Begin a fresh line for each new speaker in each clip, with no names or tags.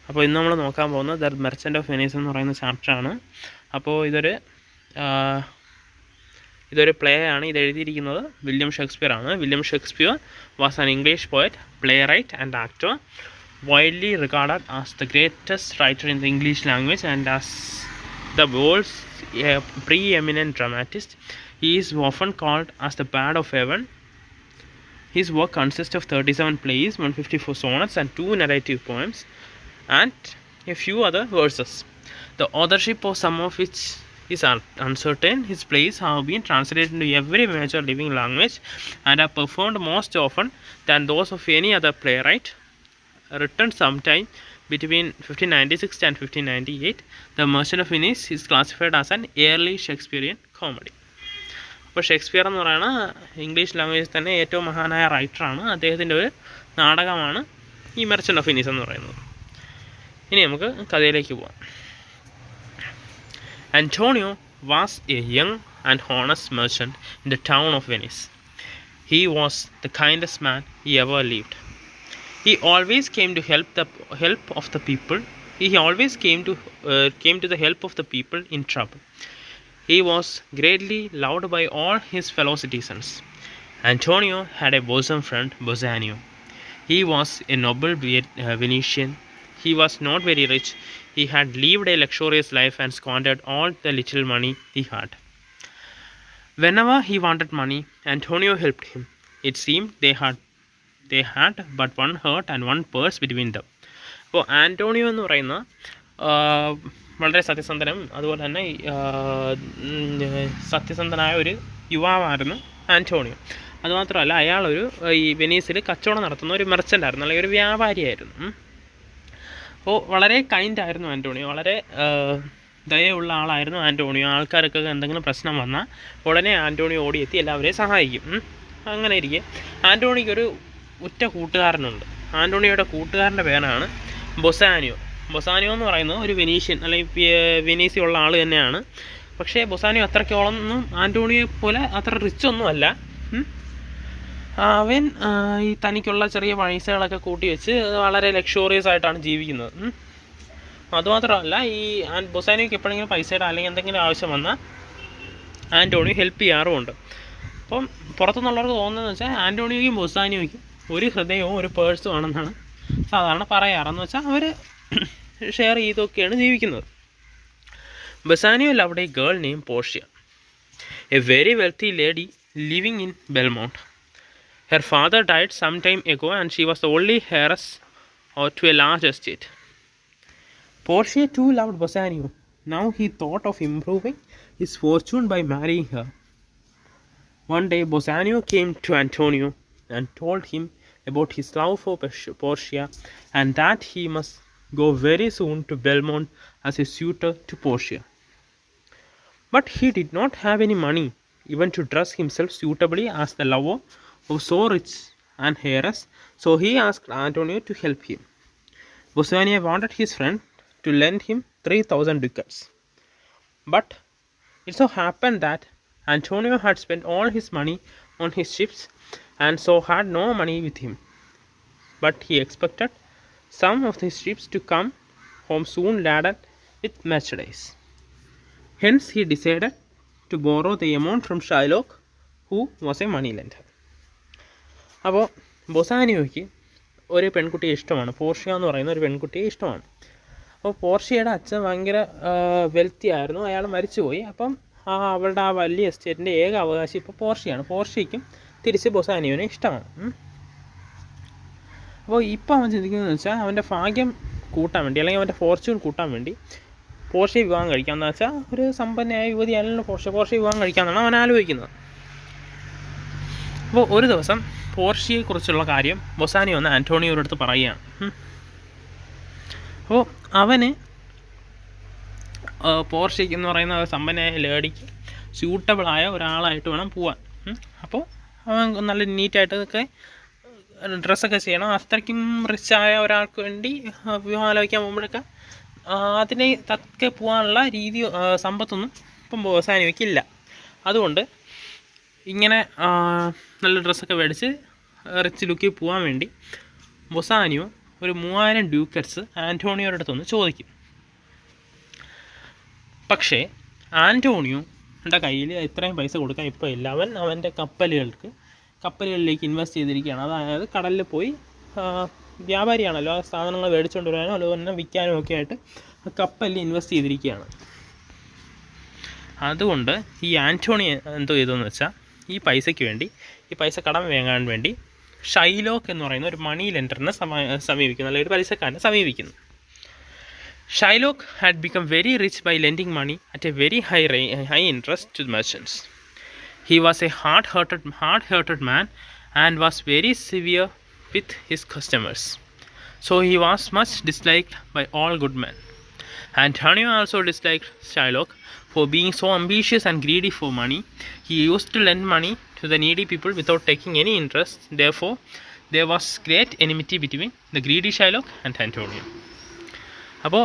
അപ്പോൾ ഇന്ന് നമ്മൾ നോക്കാൻ പോകുന്നത് ദ മെർച്ചൻ്റ് ഓഫ് വെനീസ് എന്ന് പറയുന്ന ചാപ്റ്ററാണ്. അപ്പോൾ ഇതൊരു പ്ലേ ആണ്. ഇത് എഴുതിയിരിക്കുന്നത് വില്യം ഷേക്സ്പിയർ ആണ്. William Shakespeare was an English poet, playwright and actor, widely regarded as the greatest writer in the English language and as the world's preeminent dramatist. He is often called as the Bard of Heaven. His work consists of 37 plays, 154 sonnets and 2 narrative poems and a few other verses. The authorship of some of which is uncertain. His plays have been translated into every major living language and are performed most often than those of any other playwright. Written sometime between 1596 and 1598, The Merchant of Venice is classified as an early Shakespearean comedy. അപ്പോൾ Shakespeare എന്ന് പറയുന്ന English ലാംഗ്വേജിൽ തന്നെ ഏറ്റവും മഹാനായ റൈറ്ററാണ്. അദ്ദേഹത്തിൻ്റെ ഒരു നാടകമാണ് ഈ മെർച്ചൻ്റ് ഓഫ് വെനീസ് എന്ന് പറയുന്നത്. ഇനി നമുക്ക് കഥയിലേക്ക് പോകാം. Antonio was a young and honest merchant in the town of Venice. He was the kindest man he ever lived. He always came to help of the people. He always came to the help of the people in trouble. He was greatly loved by all his fellow citizens. Antonio had a bosom friend, Bassanio. He was a noble Venetian. He was not very rich. He had lived a luxurious life and squandered all the little money he had. Whenever he wanted money, Antonio helped him. It seemed they had but one heart and one purse between them. അപ്പോൾ Antonio എന്ന് പറയുന്ന വളരെ സത്യസന്ധനും അതുപോലെ തന്നെ സത്യസന്ധനായ ഒരു യുവാവായിരുന്നു Antonio. അതുമാത്രമല്ല, അയാളൊരു ഈ വെനീസിൽ കച്ചവടം നടത്തുന്ന ഒരു മെർച്ചൻ്റ് ആയിരുന്നു, അല്ലെങ്കിൽ ഒരു വ്യാപാരിയായിരുന്നു. അപ്പോൾ വളരെ കൈൻഡായിരുന്നു ആൻറ്റോണിയോ, വളരെ ദയയുള്ള ആളായിരുന്നു ആൻറ്റോണിയോ. ആൾക്കാർക്കൊക്കെ എന്തെങ്കിലും പ്രശ്നം വന്നാൽ ഉടനെ ആൻറ്റോണിയോ ഓടിയെത്തി എല്ലാവരെയും സഹായിക്കും. അങ്ങനെ ഇരിക്കെ ആൻറ്റോണിക്കൊരു ഉറ്റ കൂട്ടുകാരനുണ്ട്. ആൻറ്റോണിയോയുടെ കൂട്ടുകാരൻ്റെ പേരാണ് ബൊസാനിയോ. ബൊസാനിയോ എന്ന് പറയുന്നത് ഒരു വെനീഷ്യൻ അല്ലെങ്കിൽ വെനീസിയുള്ള ആൾ തന്നെയാണ്. പക്ഷേ ബൊസാനിയോ അത്രയ്ക്കോളൊന്നും ആൻറ്റോണിയെ പോലെ അത്ര റിച്ചൊന്നും അല്ല. അവൻ ഈ തനിക്കുള്ള ചെറിയ പൈസകളൊക്കെ കൂട്ടി വെച്ച് വളരെ ലക്ഷറിയസ് ആയിട്ടാണ് ജീവിക്കുന്നത്. അതുമാത്രമല്ല, ഈ ബൊസാനിയോക്ക് എപ്പോഴെങ്കിലും പൈസയുടെ അല്ലെങ്കിൽ എന്തെങ്കിലും ആവശ്യം വന്നാൽ ആൻറ്റോണിയോ ഹെൽപ്പ് ചെയ്യാറുമുണ്ട്. അപ്പം പുറത്തുനിന്നുള്ളവർക്ക് തോന്നുന്നതെന്ന് വെച്ചാൽ ആൻറ്റോണിയോയ്ക്കും ബൊസാനിയോയ്ക്കും ഒരു ഹൃദയവും ഒരു പേഴ്സും ആണെന്നാണ് സാധാരണ പറയാറെന്ന് വെച്ചാൽ അവർ ഷെയർ ചെയ്തൊക്കെയാണ് ജീവിക്കുന്നത്. Bassanio loved a girl named Portia, a very wealthy lady living in Belmont. Her father died some time ago and she was the only heiress to a large estate. Portia too loved Bassanio. Now he thought of improving his fortune by marrying her. One day Bassanio came to Antonio and told him about his love for Portia and that he must go very soon to Belmont as a suitor to Portia. But he did not have any money even to dress himself suitably as the lover of so rich an heiress, so he asked Antonio to help him. Bassanio wanted his friend to lend him 3,000 ducats. But it so happened that Antonio had spent all his money on his ships and so had no money with him. But he expected some of his ships to come home soon laden with merchandise. Hence he decided to borrow the amount from Shylock, who was a money lender. അപ്പോൾ ബൊസാനിയോയ്ക്ക് ഒരു പെൺകുട്ടിയെ ഇഷ്ടമാണ്. Portia എന്ന് പറയുന്ന ഒരു പെൺകുട്ടിയെ ഇഷ്ടമാണ്. അപ്പോൾ പോർഷ്യയുടെ അച്ഛൻ ഭയങ്കര വെൽത്തി ആയിരുന്നു, അയാൾ മരിച്ചുപോയി. അപ്പം അവളുടെ ആ വലിയ എസ്റ്റേറ്റിൻ്റെ ഏക അവകാശി ഇപ്പോൾ പോർഷ്യയാണ്. പോർഷ്യയ്ക്കും തിരിച്ച് ബൊസാനിയോനെ ഇഷ്ടമാണ്. അപ്പോൾ ഇപ്പോൾ അവൻ ചിന്തിക്കുന്നതെന്ന് വെച്ചാൽ അവൻ്റെ ഭാഗ്യം കൂട്ടാൻ വേണ്ടി അല്ലെങ്കിൽ അവൻ്റെ ഫോർച്യൂൺ കൂട്ടാൻ വേണ്ടി പോർഷ്യയെ വിവാഹം കഴിക്കാമെന്ന് വെച്ചാൽ ഒരു സമ്പന്നയായ യുവതി അല്ലല്ലോ പോർഷ്യ വിവാഹം കഴിക്കാമെന്നാണ് അവൻ ആലോചിക്കുന്നത്. അപ്പോൾ ഒരു ദിവസം പോർഷ്യയെക്കുറിച്ചുള്ള കാര്യം ബൊസാനിയോ ഒന്ന് ആൻറ്റോണിയോയുടെ അടുത്ത് പറയുകയാണ്. അപ്പോൾ അവന് പോർഷ്യയ്ക്ക് എന്ന് പറയുന്ന സമ്പന്നയായ ലേഡിക്ക് സ്യൂട്ടബിളായ ഒരാളായിട്ട് വേണം പോവാൻ. അപ്പോൾ അവൻ നല്ല നീറ്റായിട്ടൊക്കെ ഡ്രസ്സൊക്കെ ചെയ്യണം. അത്രയ്ക്കും റിച്ചായ ഒരാൾക്ക് വേണ്ടി വിവാഹം ആലോചിക്കാൻ പോകുമ്പോഴൊക്കെ അതിനെ തക്കെ പോകാനുള്ള രീതി സമ്പത്തൊന്നും ഇപ്പം ബൊസാനിയോയ്ക്കില്ല. അതുകൊണ്ട് ഇങ്ങനെ നല്ല ഡ്രസ്സൊക്കെ മേടിച്ച് റിച്ച് ലുക്കിൽ പോകാൻ വേണ്ടി ബൊസാനിയോ ഒരു 3000 ഡ്യൂക്കറ്റ്സ് ആൻറ്റോണിയോയുടെ അടുത്തൊന്ന് ചോദിക്കും. പക്ഷേ ആൻറ്റോണിയോയുടെ കയ്യിൽ ഇത്രയും പൈസ കൊടുക്കാൻ ഇപ്പോൾ ഇല്ല. അവൻ്റെ കപ്പലുകളിലേക്ക് ഇൻവെസ്റ്റ് ചെയ്തിരിക്കുകയാണ്. അതായത് കടലിൽ പോയി വ്യാപാരിയാണല്ലോ, ആ സാധനങ്ങൾ മേടിച്ചുകൊണ്ട് വരാനോ അതുപോലെ തന്നെ വിൽക്കാനോ ഒക്കെ ആയിട്ട് കപ്പലിൽ ഇൻവെസ്റ്റ് ചെയ്തിരിക്കുകയാണ്. അതുകൊണ്ട് ഈ ആൻറ്റോണി എന്തോ ചെയ്തതെന്ന് വെച്ചാൽ ഈ പൈസ കടം വാങ്ങാൻ വേണ്ടി ഷൈലോക്ക് എന്ന് പറയുന്ന ഒരു മണി ലെൻഡറിനെ സമീപിക്കുന്നു, അല്ലെങ്കിൽ ഒരു പലിശക്കാരനെ സമീപിക്കുന്നു. Shylock had become very rich by lending money at a very high interest to the merchants. He was a hard-hearted man and was very severe with his customers. So he was much disliked by all good men. Antonio also disliked Shylock for being so ambitious and greedy for money. He used to lend money to the needy people without taking any interest. Therefore, there was great enmity between the greedy Shylock and Antonio. അപ്പോൾ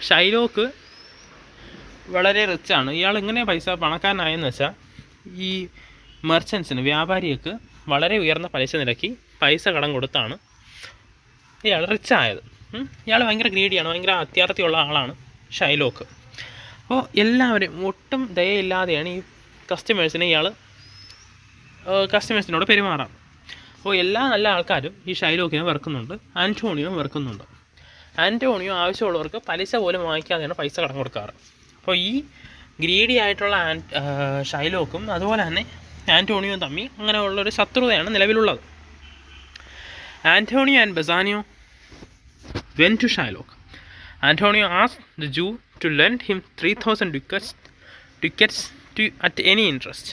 Shylock വളരെ റിച്ചാണ്. ഇയാൾ എങ്ങനെ പണക്കാരനായെന്ന് വെച്ചാൽ ഈ മെർച്ചൻസിന്, വ്യാപാരികൾക്ക് വളരെ ഉയർന്ന പലിശ നിരക്കി പൈസ കടം കൊടുത്താണ് ഇയാൾ റിച്ചായത്. ഇയാൾ ഭയങ്കര ഗ്രീഡിയാണ്, ഭയങ്കര അത്യാർത്ഥിയുള്ള ആളാണ് ഷൈലോക്ക്. അപ്പോൾ എല്ലാവരും ഒട്ടും ദയയില്ലാതെയാണ് ഈ കസ്റ്റമേഴ്സിനോട് പെരുമാറാറ്. അപ്പോൾ എല്ലാ നല്ല ആൾക്കാരും ഈ ഷൈലോക്കിനെ വെറുക്കുന്നുണ്ട്, ആൻറ്റോണിയോ വെറുക്കുന്നുണ്ട്. ആൻറ്റോണിയോ ആവശ്യമുള്ളവർക്ക് പലിശ പോലും വാങ്ങിക്കാതെയാണ് പൈസ കടം കൊടുക്കാറ്. അപ്പോൾ ഈ ഗ്രീഡി ആയിട്ടുള്ള ഷൈലോക്കും അതുപോലെ തന്നെ ആൻറ്റോണിയോ തമ്മിൽ അങ്ങനെയുള്ളൊരു ശത്രുതയാണ് നിലവിലുള്ളത്. Antonio and Bassanio went to Shylock. Antonio asked the Jew to lend him 3,000 ducats at any interest.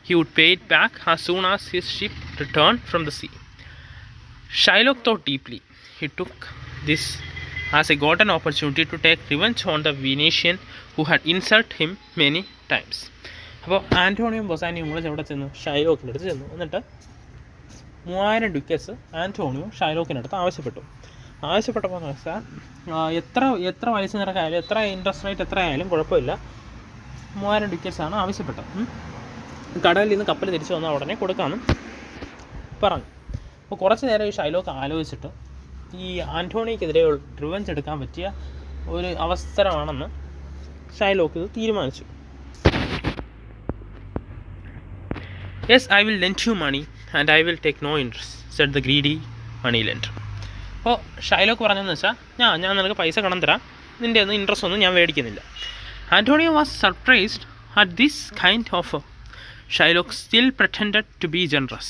He would pay it back as soon as his ship returned from the sea. Shylock thought deeply. He took this as a golden opportunity to take revenge on the Venetian who had insulted him many times. അപ്പോൾ ആൻറ്റോണിയും ബൊസാനിയും കൂടെ എവിടെ ചെന്നു? ഷൈലോക്കിൻ്റെ അടുത്ത് ചെന്നു. എന്നിട്ട് 3000 ഡ്യൂക്കറ്റ്സ് Antonio ഷൈലോക്കിൻ്റെ അടുത്ത് ആവശ്യപ്പെട്ടപ്പോൾ വെച്ചാൽ എത്ര പലിശ നിരക്കായാലും എത്ര ഇൻട്രസ്റ്റ് റേറ്റ് എത്ര ആയാലും കുഴപ്പമില്ല, 3000 ഡ്യൂക്കറ്റ്സ് ആണ് ആവശ്യപ്പെട്ടത്. കടലിൽ നിന്ന് കപ്പൽ തിരിച്ചു വന്നാൽ ഉടനെ കൊടുക്കാമെന്നും പറഞ്ഞു. അപ്പോൾ കുറച്ച് നേരം ഈ ഷൈലോക്ക് ആലോചിച്ചിട്ട് ഈ ആൻറ്റോണിക്കെതിരെ റിവെഞ്ച് എടുക്കാൻ പറ്റിയ ഒരു അവസരമാണെന്ന് ഷൈലോക്ക് ഇത് തീരുമാനിച്ചു. Yes, I will lend you money and I will take no interest, said the greedy money lender. അപ്പോൾ ഷൈലോക്ക് പറഞ്ഞതെന്ന് വെച്ചാൽ ഞാൻ നിനക്ക് പൈസ കടം തരാം, നിൻ്റെ ഒന്നും ഇൻട്രസ്റ്റ് ഒന്നും ഞാൻ മേടിക്കുന്നില്ല. Antonio was surprised at this kind offer. Shylock still pretended to be generous.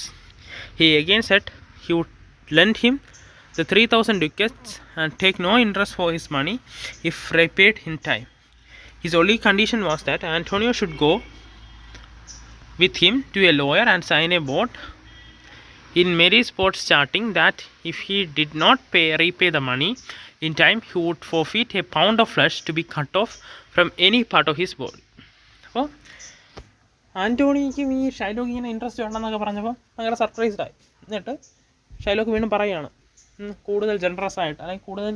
He again said he would lend him the 3,000 ducats and take no interest for his money if repaid in time. His only condition was that Antonio should go with him to a lawyer and sign a bond in Mary's port stating that if he did not repay the money in time, he would forfeit a pound of flesh to be cut off from any part of his body. അപ്പോൾ ആൻറ്റോണിക്കും ഈ Shylock ഇങ്ങനെ interest വേണമെന്നൊക്കെ പറഞ്ഞപ്പോൾ ഭയങ്കര സർപ്രൈസ്ഡായി. എന്നിട്ട് Shylock വീണ്ടും പറയുകയാണ്, കൂടുതൽ generous ആയിട്ട് അല്ലെങ്കിൽ കൂടുതൽ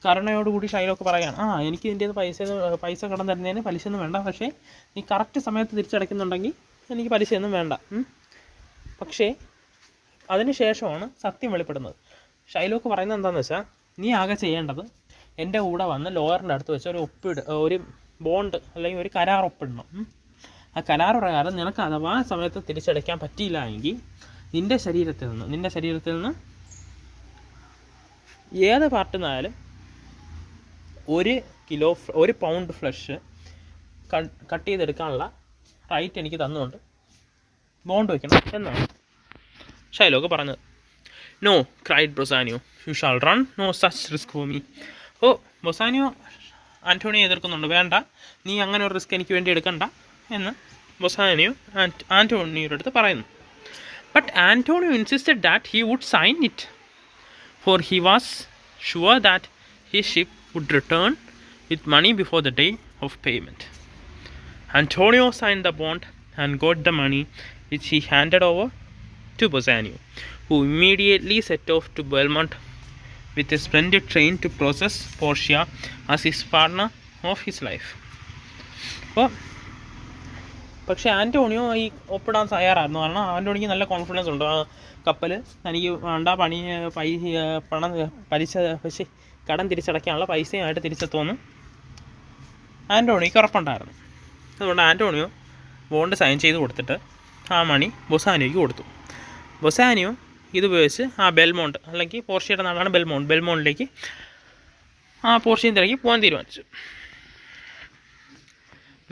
കരുണയോടുകൂടി ഷൈലോക്ക് പറയുകയാണ്, എനിക്ക് ഇതിൻ്റെ പൈസ കടം തരുന്നതിന് പലിശയൊന്നും വേണ്ട, പക്ഷേ നീ കറക്റ്റ് സമയത്ത് തിരിച്ചടയ്ക്കുന്നുണ്ടെങ്കിൽ എനിക്ക് പലിശയൊന്നും വേണ്ട. പക്ഷേ അതിന് ശേഷമാണ് സത്യം വെളിപ്പെടുന്നത്. ഷൈലോക്ക് പറയുന്നത് എന്താണെന്ന് വെച്ചാൽ, നീ ആകെ ചെയ്യേണ്ടത് എൻ്റെ കൂടെ വന്ന് ലോയറിൻ്റെ അടുത്ത് വെച്ച് ഒരു ബോണ്ട് അല്ലെങ്കിൽ ഒരു കരാർ ഒപ്പിടണം. ആ കരാർ പ്രകാരം നിനക്ക് അഥവാ സമയത്ത് തിരിച്ചടയ്ക്കാൻ പറ്റിയില്ല എങ്കിൽ നിൻ്റെ ശരീരത്തിൽ നിന്ന് ഏത് പാർട്ടിൽ നിന്നായാലും 1 പൗണ്ട് ഫ്ലഷ് കട്ട് ചെയ്തെടുക്കാനുള്ള റൈറ്റ് എനിക്ക് തന്നുകൊണ്ട് ബോണ്ട് വയ്ക്കണം എന്നാണ് ഷൈലോക്ക് പറഞ്ഞത്. No, cried Bassanio, you shall run no such risk for me. Bassanio Antonio എതിർക്കുന്നുണ്ട്, വേണ്ട, നീ അങ്ങനെ ഒരു റിസ്ക് എനിക്ക് വേണ്ടി എടുക്കണ്ട എന്ന് ബൊസാനിയോ ആൻറ്റോണിയോയുടെ അടുത്ത് പറയുന്നു. But Antonio insisted that he would sign it, for he was sure that his ship would return with money before the day of payment. Antonio signed the bond and got the money, which he handed over to Bassanio, who immediately set off to Belmont with a splendid train to possess Portia as his partner of his life. പക്ഷേ Antonio ഈ ഒപ്പിടാൻ തയ്യാറായിരുന്നു. കാരണം ആൻറ്റോണിക്ക് നല്ല confidence ഉണ്ട്, കപ്പൽ തനിക്ക് വേണ്ട കടം തിരിച്ചടയ്ക്കാനുള്ള പൈസയുമായിട്ട് തിരിച്ചെത്തുമെന്ന് ആൻ്റോണിയോയ്ക്ക് ഉറപ്പുണ്ടായിരുന്നു. അതുകൊണ്ട് ആൻ്റോണിയോ ബോണ്ട് സൈൻ ചെയ്ത് കൊടുത്തിട്ട് ആ മണി ബൊസാനിയോയ്ക്ക് കൊടുത്തു. ബൊസാനിയോ ഇതുപയോഗിച്ച് ആ ബെൽമോണ്ട്, അല്ലെങ്കിൽ പോർഷ്യയുടെ നാടാണ് ബെൽമോണ്ടിലേക്ക് ആ പോർഷ്യൻ തിരക്കി പോകാൻ തീരുമാനിച്ചു.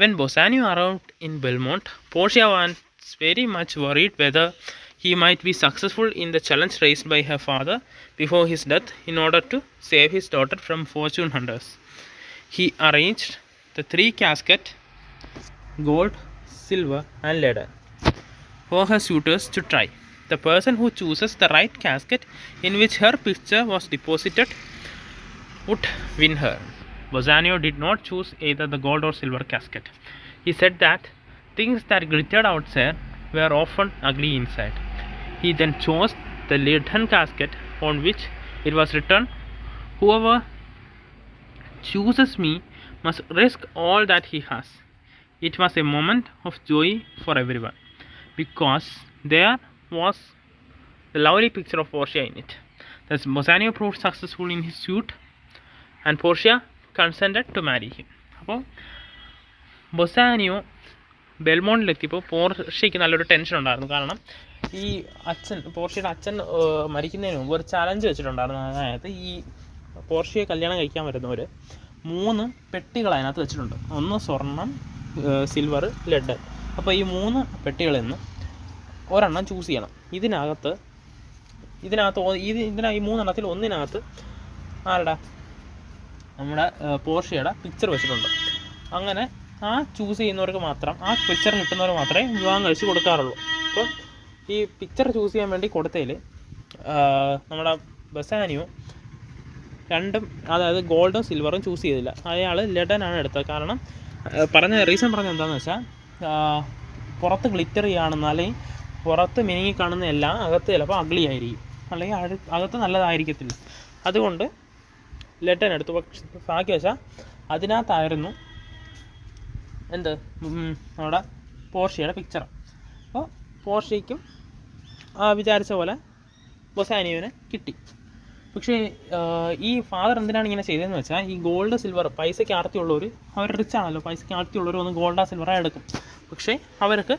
When Bassanio arrived in Belmont, Portia was very much worried whether he might be successful in the challenge raised by her father before his death in order to save his daughter from fortune hunters. He arranged the 3 caskets, gold, silver and lead, for her suitors to try. The person who chooses the right casket in which her picture was deposited would win her. Bassanio did not choose either the gold or silver casket. He said that things that glittered outside were often ugly inside. He then chose the leaden casket on which it was written, "Whoever chooses me must risk all that he has." It was a moment of joy for everyone, because there was the lovely picture of Portia in it. Thus Bassanio proved successful in his suit, and Portia consented to marry him. അപ്പോൾ ബൊസാനിയോ ബെൽമോണ്ടിലെത്തിയപ്പോൾ പോർഷ്യയ്ക്ക് നല്ലൊരു tension ഉണ്ടായിരുന്നു. കാരണം ഈ പോർഷ്യയുടെ അച്ഛൻ മരിക്കുന്നതിന് മുമ്പ് ഒരു challenge വെച്ചിട്ടുണ്ടായിരുന്നു. അതായത് ഈ പോർഷ്യയെ കല്യാണം കഴിക്കാൻ വരുന്നവർ 3 പെട്ടികൾ അതിനകത്ത് വെച്ചിട്ടുണ്ട്. 1 സ്വർണം, സിൽവർ, ലെഡ്. അപ്പോൾ ഈ 3 പെട്ടികളിൽ നിന്ന് ഒരെണ്ണം ചൂസ് ചെയ്യണം. ഇതിനകത്ത് ഈ 3 ഒന്നിനകത്ത് ആരുടെ, നമ്മുടെ പോർഷ്യയുടെ പിക്ചർ വെച്ചിട്ടുണ്ട്. അങ്ങനെ ആ ചൂസ് ചെയ്യുന്നവർക്ക് മാത്രം, ആ പിക്ചർ കിട്ടുന്നവർ മാത്രമേ വിവാഹം കഴിച്ച് കൊടുക്കാറുള്ളൂ. അപ്പം ഈ പിക്ചർ ചൂസ് ചെയ്യാൻ വേണ്ടി കൊടുത്തതിൽ നമ്മുടെ ബസാനിയോ 2, അതായത് ഗോൾഡും സിൽവറും ചൂസ് ചെയ്തില്ല. അയാൾ ലെഡനാണ് എടുത്തത്. കാരണം റീസൺ പറഞ്ഞത് എന്താണെന്ന് വെച്ചാൽ, പുറത്ത് ഗ്ലിറ്റർ ചെയ്യുകയാണെന്ന്, അല്ലെങ്കിൽ പുറത്ത് മിനുങ്ങി കാണുന്ന എല്ലാം അകത്ത് ചിലപ്പോൾ അഗ്ലി ആയിരിക്കും, അല്ലെങ്കിൽ അകത്ത് നല്ലതായിരിക്കത്തില്ല. അതുകൊണ്ട് ലെഡൻ എടുത്തു. പക്ഷെ ബാക്കി വെച്ചാൽ അതിനകത്തായിരുന്നു നമ്മുടെ പോർഷ്യയുടെ പിക്ചർ. അപ്പോൾ പോർഷ്യയ്ക്കും വിചാരിച്ച പോലെ ബൊസാനിയോനെ കിട്ടി. പക്ഷേ ഈ ഫാദർ എന്തിനാണ് ഇങ്ങനെ ചെയ്തതെന്ന് വെച്ചാൽ, ഈ ഗോൾഡ് സിൽവർ പൈസയ്ക്ക് ആർത്തിയുള്ളവർ, അവർ റിച്ച് ആണല്ലോ, പൈസയ്ക്ക് ആർത്തിയുള്ളവർ ഒന്ന് ഗോൾഡാ സിൽവറാ എടുക്കും. പക്ഷേ അവർക്ക്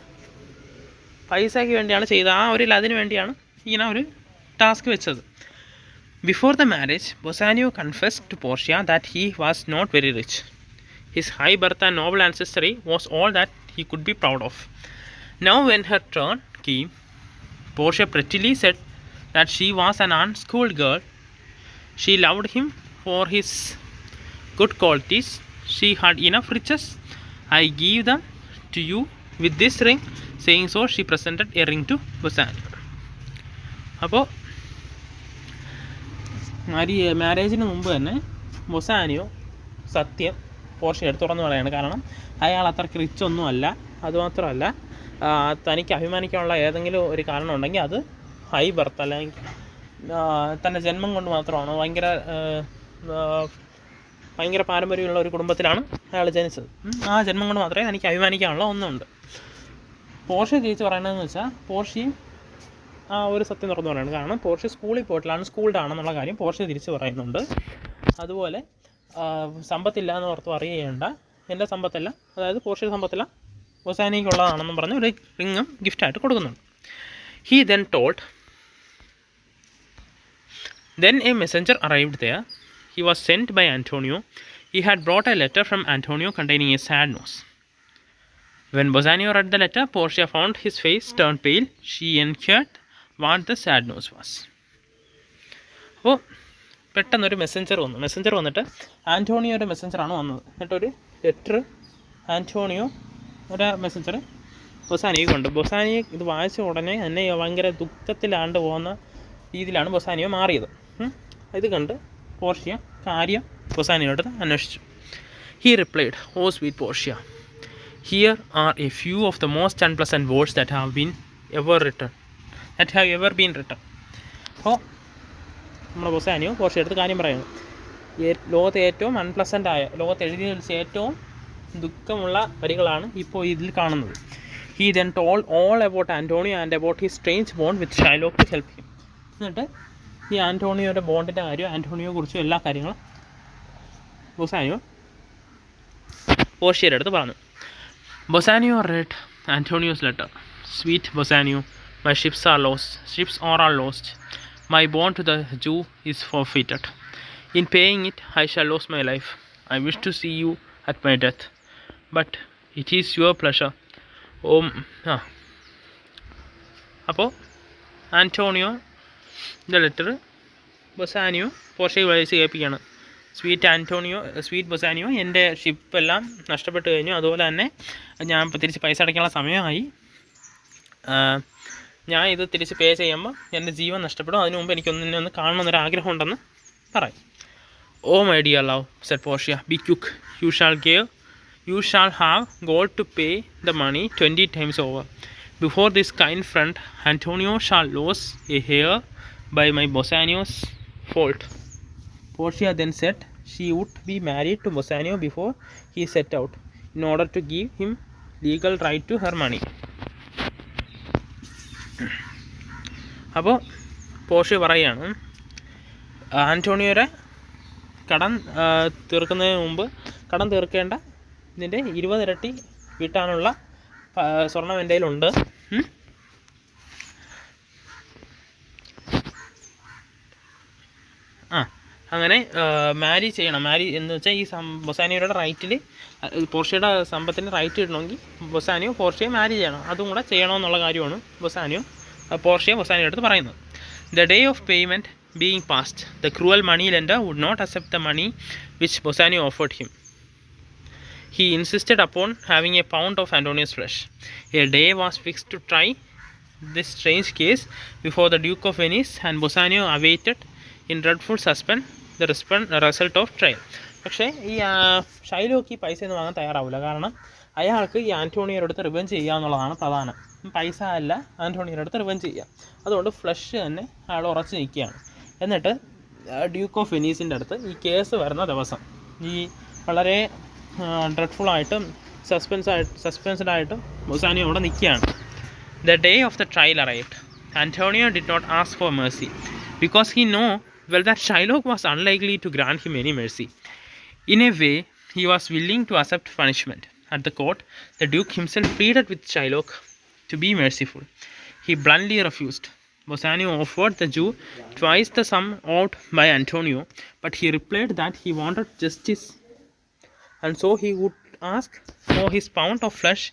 പൈസയ്ക്ക് വേണ്ടിയാണ് ചെയ്തത്. അതിനു വേണ്ടിയാണ് ഇങ്ങനെ ഒരു ടാസ്ക് വെച്ചത്. Before the marriage, Bassanio confessed to Portia that he was not very rich. His high birth and noble ancestry was all that he could be proud of. Now when her turn came, Portia prettily said that she was an unschooled girl. She loved him for his good qualities. She had enough riches. I give them to you with this ring. Saying so, she presented a ring to Bassanio. അപ്പോൾ മാരേജിന് മുമ്പ് തന്നെ ബൊസാനിയോ സത്യം പോർഷ്യയുടെ തുറന്നു പറയാണ്. കാരണം അയാൾ അത്രയ്ക്ക് rich ഒന്നുമല്ല. അതുമാത്രമല്ല, തനിക്ക് അഭിമാനിക്കാനുള്ള ഏതെങ്കിലും ഒരു കാരണം ഉണ്ടെങ്കിൽ അത് ഹൈ ബർത്ത്, അല്ലെങ്കിൽ തൻ്റെ ജന്മം കൊണ്ട് മാത്രമാണ്. ഭയങ്കര പാരമ്പര്യമുള്ള ഒരു കുടുംബത്തിലാണ് അയാൾ ജനിച്ചത്. ആ ജന്മം കൊണ്ട് മാത്രമേ തനിക്ക് അഭിമാനിക്കാനുള്ള ഒന്നുണ്ട്. പോർഷ്യ തിരിച്ച് പറയണതെന്ന് വെച്ചാൽ, പോർഷ്യയും ആ ഒരു സത്യം തുറന്നു പറയുന്നത്. കാരണം പോർഷ്യ സ്കൂളിൽ പോയിട്ടില്ല, അൺസ്കൂൾഡ് ആണെന്നുള്ള കാര്യം പോർഷ്യ തിരിച്ച് പറയുന്നുണ്ട്. അതുപോലെ സമ്പത്തില്ല എന്ന് ഓർത്ത് അറിയേണ്ട, എൻ്റെ സമ്പത്തല്ല, അതായത് പോർഷ്യയുടെ സമ്പത്തല്ല, ബൊസാനിയോയ്ക്കുള്ളതാണെന്നും പറഞ്ഞ് ഒരു റിങ്ങും ഗിഫ്റ്റായിട്ട് കൊടുക്കുന്നുണ്ട്. He then told. Then a messenger arrived there. He was sent by Antonio. He had brought a letter from Antonio containing a sad news. When Bassanio read the letter, Portia found his face turned pale. She inquired what the sad news was. അപ്പോൾ പെട്ടെന്നൊരു Messenger വന്നിട്ട് ആൻറ്റോണിയോയുടെ മെസ്സഞ്ചറാണ് വന്നത്. എന്നിട്ടൊരു letter Antonio ഒരു Messenger ബൊസാനിയോയ്ക്ക് ഉണ്ട്. ബൊസാനിയോ ഇത് വായിച്ച ഉടനെ തന്നെ ഭയങ്കര ദുഃഖത്തിലാണ്ട് പോകുന്ന രീതിയിലാണ് ബൊസാനിയോ മാറിയത്. ഇത് കണ്ട് പോർഷ്യ കാര്യം ബൊസാനിയോട് അന്വേഷിച്ചു. He replied, "Oh sweet Portia, here are a few of the most unpleasant words that have ever been written." അപ്പോൾ നമ്മുടെ ബൊസാനിയോ പോർഷ്യയുടെ അടുത്ത് കാര്യം പറയുന്നു. ലോകത്തെ ഏറ്റവും ലോകത്ത് എഴുതി വെച്ച ഏറ്റവും ദുഃഖമുള്ള വരികളാണ് ഇപ്പോൾ ഇതിൽ കാണുന്നത്. He then told all about Antonio and about his strange bond with Shylock to help him. എന്നിട്ട് ഈ ആൻറ്റോണിയോയുടെ ബോണ്ടിൻ്റെ കാര്യം, ആൻറ്റോണിയോയെ കുറിച്ചും എല്ലാ കാര്യങ്ങളും ബൊസാനിയോ പോർഷ്യയുടെ അടുത്ത് പറഞ്ഞു. ബൊസാനിയോ read Antonio's letter. Sweet Bossanio, my ships are lost. My bond to the Jew is forfeited. In paying it, I shall lose my life. I wish to see you at my death, but it is your pleasure. അപ്പോൾ Antonio letter ബൊസാനിയോ പോർഷ്യയെ വായിച്ച് കേൾപ്പിക്കുകയാണ്. Sweet ബൊസാനിയോ, എൻ്റെ ഷിപ്പെല്ലാം നഷ്ടപ്പെട്ട് കഴിഞ്ഞു, അതുപോലെ തന്നെ ഞാൻ തിരിച്ച് പൈസ അടയ്ക്കാനുള്ള സമയമായി. ഞാൻ ഇത് തിരിച്ച് പേ ചെയ്യുമ്പോൾ എൻ്റെ ജീവൻ നഷ്ടപ്പെടും, അതിനു മുമ്പ് എനിക്കൊന്ന് കാണണമെന്നൊരാഗ്രഹം ഉണ്ടെന്ന് പറയും. Oh my dear love, said Portia, be quick. You shall have gold to pay the money 20 times over. Before this kind friend, Antonio shall lose a hair by my Bossanio's fault. Portia then said she would be married to Bossanio before he set out, in order to give him legal right to her money. അപ്പോൾ Portia പറയുകയാണ്, ആൻറ്റോണിയോയുടെ കടം തീർക്കുന്നതിന് മുമ്പ് കടം തീർക്കേണ്ട ഇതിൻ്റെ 20 ഇരട്ടി വീട്ടാനുള്ള സ്വർണം എൻ്റെ കയ്യിലുണ്ട്. അങ്ങനെ മാരി ചെയ്യണം. മാരി എന്ന് വെച്ചാൽ ഈ ബൊസാനിയോയുടെ റൈറ്റിൽ, പോർഷ്യയുടെ സമ്പത്തിന് റൈറ്റ് ഇടണമെങ്കിൽ ബൊസാനിയോ പോർഷ്യയെ മാരി ചെയ്യണം. അതും കൂടെ ചെയ്യണമെന്നുള്ള കാര്യമാണ് പോർഷ്യ ബൊസാനിയോയുടെ അടുത്ത് പറയുന്നത്. The day of payment being past, the cruel money lender would not accept the money which Bossanio offered him. He insisted upon having a pound of Antonio's flesh. A day was fixed to try this strange case before the Duke of Venice, and Bossanio awaited in dreadful suspense the result of trial. പക്ഷേ ഈ Shylock ഈ പൈസയൊന്നും വാങ്ങാൻ തയ്യാറാവില്ല. കാരണം അയാൾക്ക് ഈ ആൻറ്റോണിയോയുടെ അടുത്ത് revenge ചെയ്യുക എന്നുള്ളതാണ് പ്രധാനം. പൈസ അല്ല, ആൻറ്റോണിയോയുടെ അടുത്ത് റിവെഞ്ച് ചെയ്യുക. അതുകൊണ്ട് ഫ്ലഷ് തന്നെ അയാൾ ഉറച്ചു നിൽക്കുകയാണ്. എന്നിട്ട് ഡ്യൂക്ക് ഓഫ് വെനീസിൻ്റെ അടുത്ത് ഈ കേസ് വരുന്ന ദിവസം ഈ വളരെ ഡ്രെഡ്ഫുള്ളായിട്ടും സസ്പെൻസ്ഡായിട്ടും ബൊസാനിയോ അവിടെ നിൽക്കുകയാണ്. The day of the trial arrived. Antonio did not ask for mercy, because he knew well that Shylock was unlikely to grant him any mercy. In a way, he was willing to accept punishment. At the court, the Duke himself pleaded with Shylock to be merciful. He bluntly refused. Bossanio offered the Jew twice the sum owed by Antonio, but he replied that he wanted justice, and so he would ask for his pound of flesh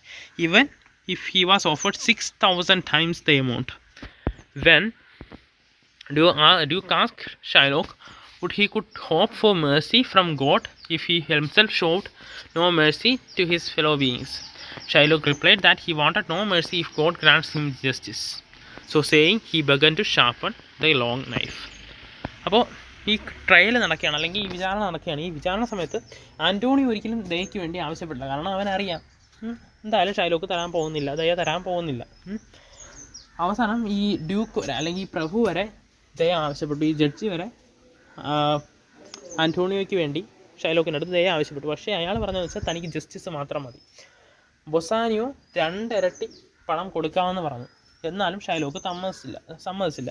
even if he was offered 6,000 times the amount. When Duke asked Shylock would he could hope for mercy from God if he himself showed no mercy to his fellow beings. Shylock replied that he wanted no mercy if God grants him justice. So saying, he began to sharpen the long knife. അപ്പോൾ ഈ trial നടക്കുകയാണ്, അല്ലെങ്കിൽ ഈ വിചാരണ നടക്കുകയാണ്. ഈ വിചാരണ സമയത്ത് ആൻറ്റോണിയോ ഒരിക്കലും ദയയ്ക്ക് വേണ്ടി ആവശ്യപ്പെട്ടില്ല. കാരണം അവനറിയാം എന്തായാലും ഷൈലോക്ക് തരാൻ പോകുന്നില്ല, ദയ തരാൻ പോകുന്നില്ല. അവസാനം ഈ ഡ്യൂക്ക് വരെ, അല്ലെങ്കിൽ ഈ പ്രഭു വരെ ദയ ആവശ്യപ്പെട്ടു. ഈ ജഡ്ജി വരെ ആൻറ്റോണിയോയ്ക്ക് വേണ്ടി ഷൈലോക്കിൻ്റെ അടുത്ത് ദയ ആവശ്യപ്പെട്ടു. പക്ഷേ അയാൾ പറഞ്ഞതെന്ന് വെച്ചാൽ തനിക്ക് ജസ്റ്റിസ് മാത്രം മതി. ബൊസാനിയോ 2 ഇരട്ടി പണം കൊടുക്കാമെന്ന് പറഞ്ഞു. എന്നാലും ഷൈലോക്ക് സമ്മതിച്ചില്ല.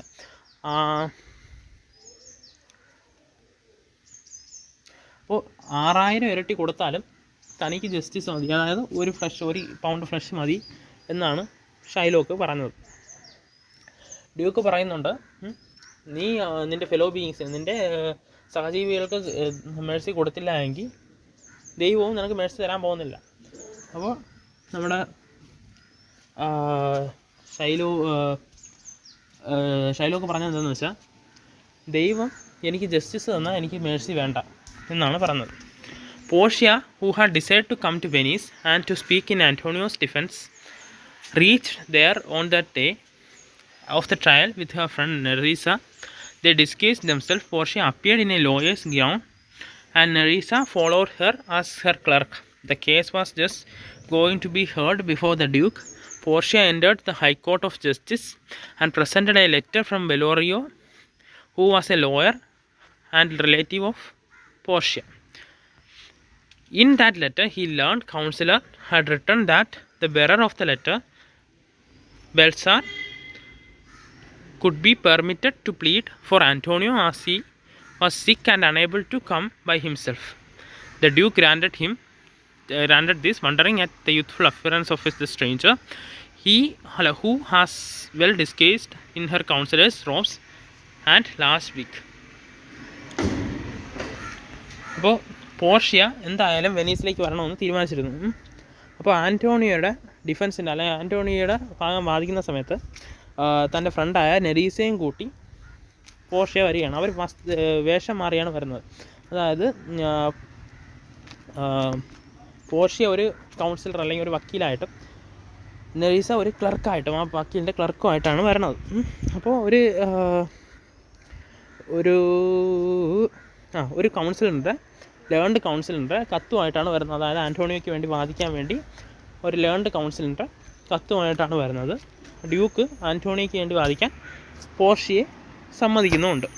അപ്പോൾ 6000 ഇരട്ടി കൊടുത്താലും തനിക്ക് ജസ്റ്റിസ് മതി, അതായത് ഒരു പൗണ്ട് ഫ്ലഷ് മതി എന്നാണ് ഷൈലോക്ക് പറഞ്ഞത്. ഡ്യൂക്ക് പറയുന്നുണ്ട്, നീ നിൻ്റെ ഫെലോ ബീയിങ്സിന്, നിൻ്റെ സഹജീവികൾക്ക് മേഴ്സി കൊടുത്തില്ല എങ്കിൽ ദൈവവും നിനക്ക് മേഴ്സി തരാൻ പോകുന്നില്ല. അപ്പോൾ നമ്മുടെ ഷൈലോക്ക് പറഞ്ഞത് എന്താണെന്ന് വെച്ചാൽ, ദൈവം എനിക്ക് ജസ്റ്റിസ് തന്നാൽ എനിക്ക് മേഴ്സി വേണ്ട എന്നാണ് പറഞ്ഞത്. Portia, who had decided to come to Venice and to speak in Antonio's defense, reached there on that day of the trial with her friend Nerissa. They disguised themselves. Portia appeared in a lawyer's gown, and Nerissa followed her as her clerk. The case was just going to be heard before the Duke. Portia entered the High Court of Justice and presented a letter from Bellorio, who was a lawyer and relative of Portia. In that letter, he learned counsellor had written that the bearer of the letter, Balthazar could be permitted to plead for Antonio as he was sick and unable to come by himself. The Duke granted this, wondering at the youthful appearance of the stranger, who has well disguised in her counselor's robes and last week. അപ്പോൾ Portia എന്തായാലും വെനീസിലേക്ക് വരണമെന്ന് തീരുമാനിച്ചിരുന്നു. അപ്പോൾ ആൻറ്റോണിയോയുടെ ഡിഫൻസിൻ്റെ അല്ലെങ്കിൽ ആൻറ്റോണിയോയുടെ ഭാഗം വാദിക്കുന്ന സമയത്ത് തൻ്റെ ഫ്രണ്ടായ നെരീസയും കൂട്ടി പോർഷ്യ വരികയാണ്. അവർ വേഷം മാറിയാണ് വരുന്നത്. അതായത് പോർഷ്യ ഒരു കൗൺസിലർ അല്ലെങ്കിൽ ഒരു വക്കീലായിട്ടും നെരീസ ഒരു ക്ലർക്കായിട്ടും ആ വക്കീലിൻ്റെ ക്ലർക്കുമായിട്ടാണ് വരുന്നത്. അപ്പോൾ ഒരു കൗൺസിലറിൻ്റെ ലേൺഡ് കൗൺസിലറിൻ്റെ കത്തുമായിട്ടാണ് വരുന്നത്. അതായത് ആൻറ്റോണിയോയ്ക്ക് വേണ്ടി വാദിക്കാൻ വേണ്ടി ഒരു ലേൺഡ് കൗൺസിലറിൻ്റെ കത്തുമായിട്ടാണ് വരുന്നത്. ഡ്യൂക്ക് ആൻറ്റോണിയോയ്ക്ക് വേണ്ടി വാദിക്കാൻ പോർഷ്യയെ സമ്മതിക്കുന്നുമുണ്ട്.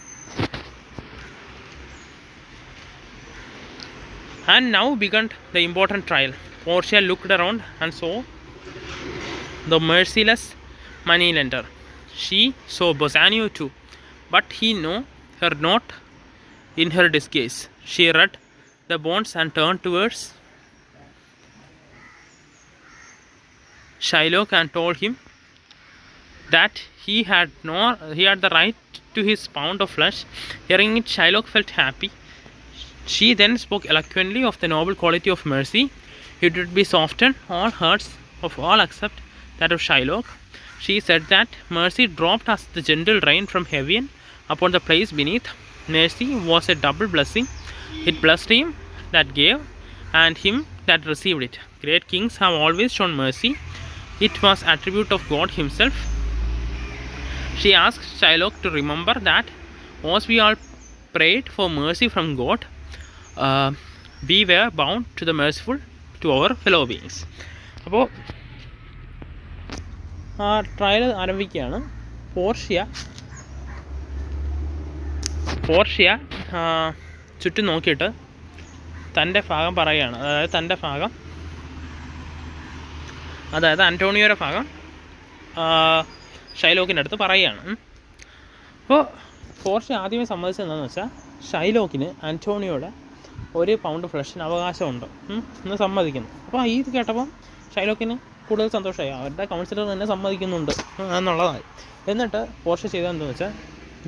And now began the important trial. Portia looked around and saw the merciless moneylender. She saw Bassanio too, but he knew her not in her disguise. She read the bonds and turned towards Shylock and told him that he had the right to his pound of flesh. Hearing it, Shylock felt happy. She then spoke eloquently of the noble quality of mercy. It would be soften all hearts of all except that of Shylock. She said that mercy dropped as the gentle rain from heaven upon the place beneath. Mercy was a double blessing. It blessed him that gave and him that received it. Great kings have always shown mercy. It was attribute of God himself. She asked Shylock to remember that as we all prayed for mercy from God, we were bound to the merciful to our fellow beings. അപ്പോൾ ആ trial ആരംഭിക്കുകയാണ്. Portia ചുറ്റും നോക്കിയിട്ട് തൻ്റെ ഭാഗം പറയുകയാണ്. അതായത് ആൻറ്റോണിയോയുടെ ഭാഗം ഷൈലോക്കിൻ്റെ അടുത്ത് പറയുകയാണ്. അപ്പോൾ പോർഷ്യ ആദ്യമേ സമ്മതിച്ചത് എന്താണെന്ന് വെച്ചാൽ ഷൈലോക്കിന് ആൻറ്റോണിയോയുടെ ഒരു പൗണ്ട് ഫ്ലഷിന് അവകാശമുണ്ട് എന്ന് സമ്മതിക്കുന്നു. അപ്പോൾ ഇത് കേട്ടപ്പം ഷൈലോക്കിന് കൂടുതൽ സന്തോഷമായി. അവരുടെ കൗൺസിലർ തന്നെ സമ്മതിക്കുന്നുണ്ട് എന്നുള്ളതായി. എന്നിട്ട് പോർഷ്യ ചെയ്തതെന്ന് വെച്ചാൽ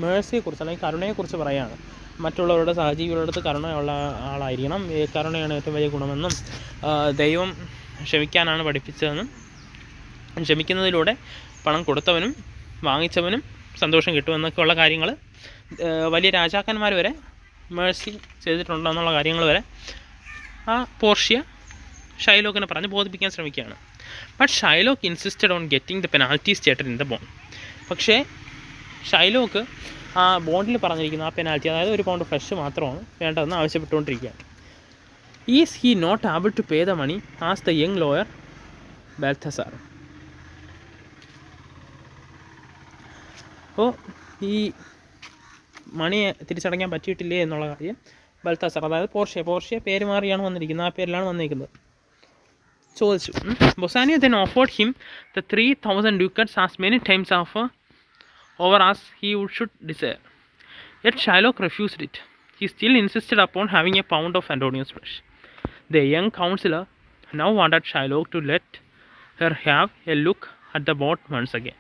മേഴ്സിയെക്കുറിച്ച് അല്ലെങ്കിൽ കരുണയെക്കുറിച്ച് പറയുകയാണ്. മറ്റുള്ളവരുടെ സഹജീവികളുടെ അടുത്ത് കരുണയുള്ള ആളായിരിക്കണം, കരുണയാണ് ഏറ്റവും വലിയ ഗുണമെന്നും ദൈവം ക്ഷമിക്കാനാണ് പഠിപ്പിച്ചതെന്നും ക്ഷമിക്കുന്നതിലൂടെ പണം കൊടുത്തവനും വാങ്ങിച്ചവനും സന്തോഷം കിട്ടുമെന്നൊക്കെയുള്ള കാര്യങ്ങൾ വലിയ രാജാക്കന്മാർ വരെ മേഴ്സി ചെയ്തിട്ടുണ്ടെന്നുള്ള കാര്യങ്ങൾ വരെ ആ പോർഷ്യ ഷൈലോക്കിനെ പറഞ്ഞ് ബോധിപ്പിക്കാൻ ശ്രമിക്കുകയാണ്. But Shylock insisted on getting the penalties stated in the bond. പക്ഷേ ഷൈലോക്ക് ആ ബോണ്ടിൽ പറഞ്ഞിരിക്കുന്ന ആ പെനാൽറ്റി, അതായത് ഒരു പൗണ്ട് ഫ്ലഷ് മാത്രമാണ് വേണ്ടതെന്ന് ആവശ്യപ്പെട്ടുകൊണ്ടിരിക്കുകയാണ്. Is he not able to pay the money as the young lawyer Balthazar. അപ്പോൾ ഈ മണിയെ തിരിച്ചടയ്ക്കാൻ പറ്റിയിട്ടില്ലേ എന്നുള്ള കാര്യം ബാൽത്തസാർ, അതായത് പോർഷ്യ പേര് മാറിയാണ് വന്നിരിക്കുന്നത്, ആ പേരിലാണ് വന്നിരിക്കുന്നത്, ചോദിച്ചു. ബൊസാനിയോ then offered him the 3,000 ducats as many times over as he should desire. Yet Shylock refused it. He still insisted upon having a pound of Antonio's flesh. The young counselor now wanted Shylock to let her have a look at the bond once again.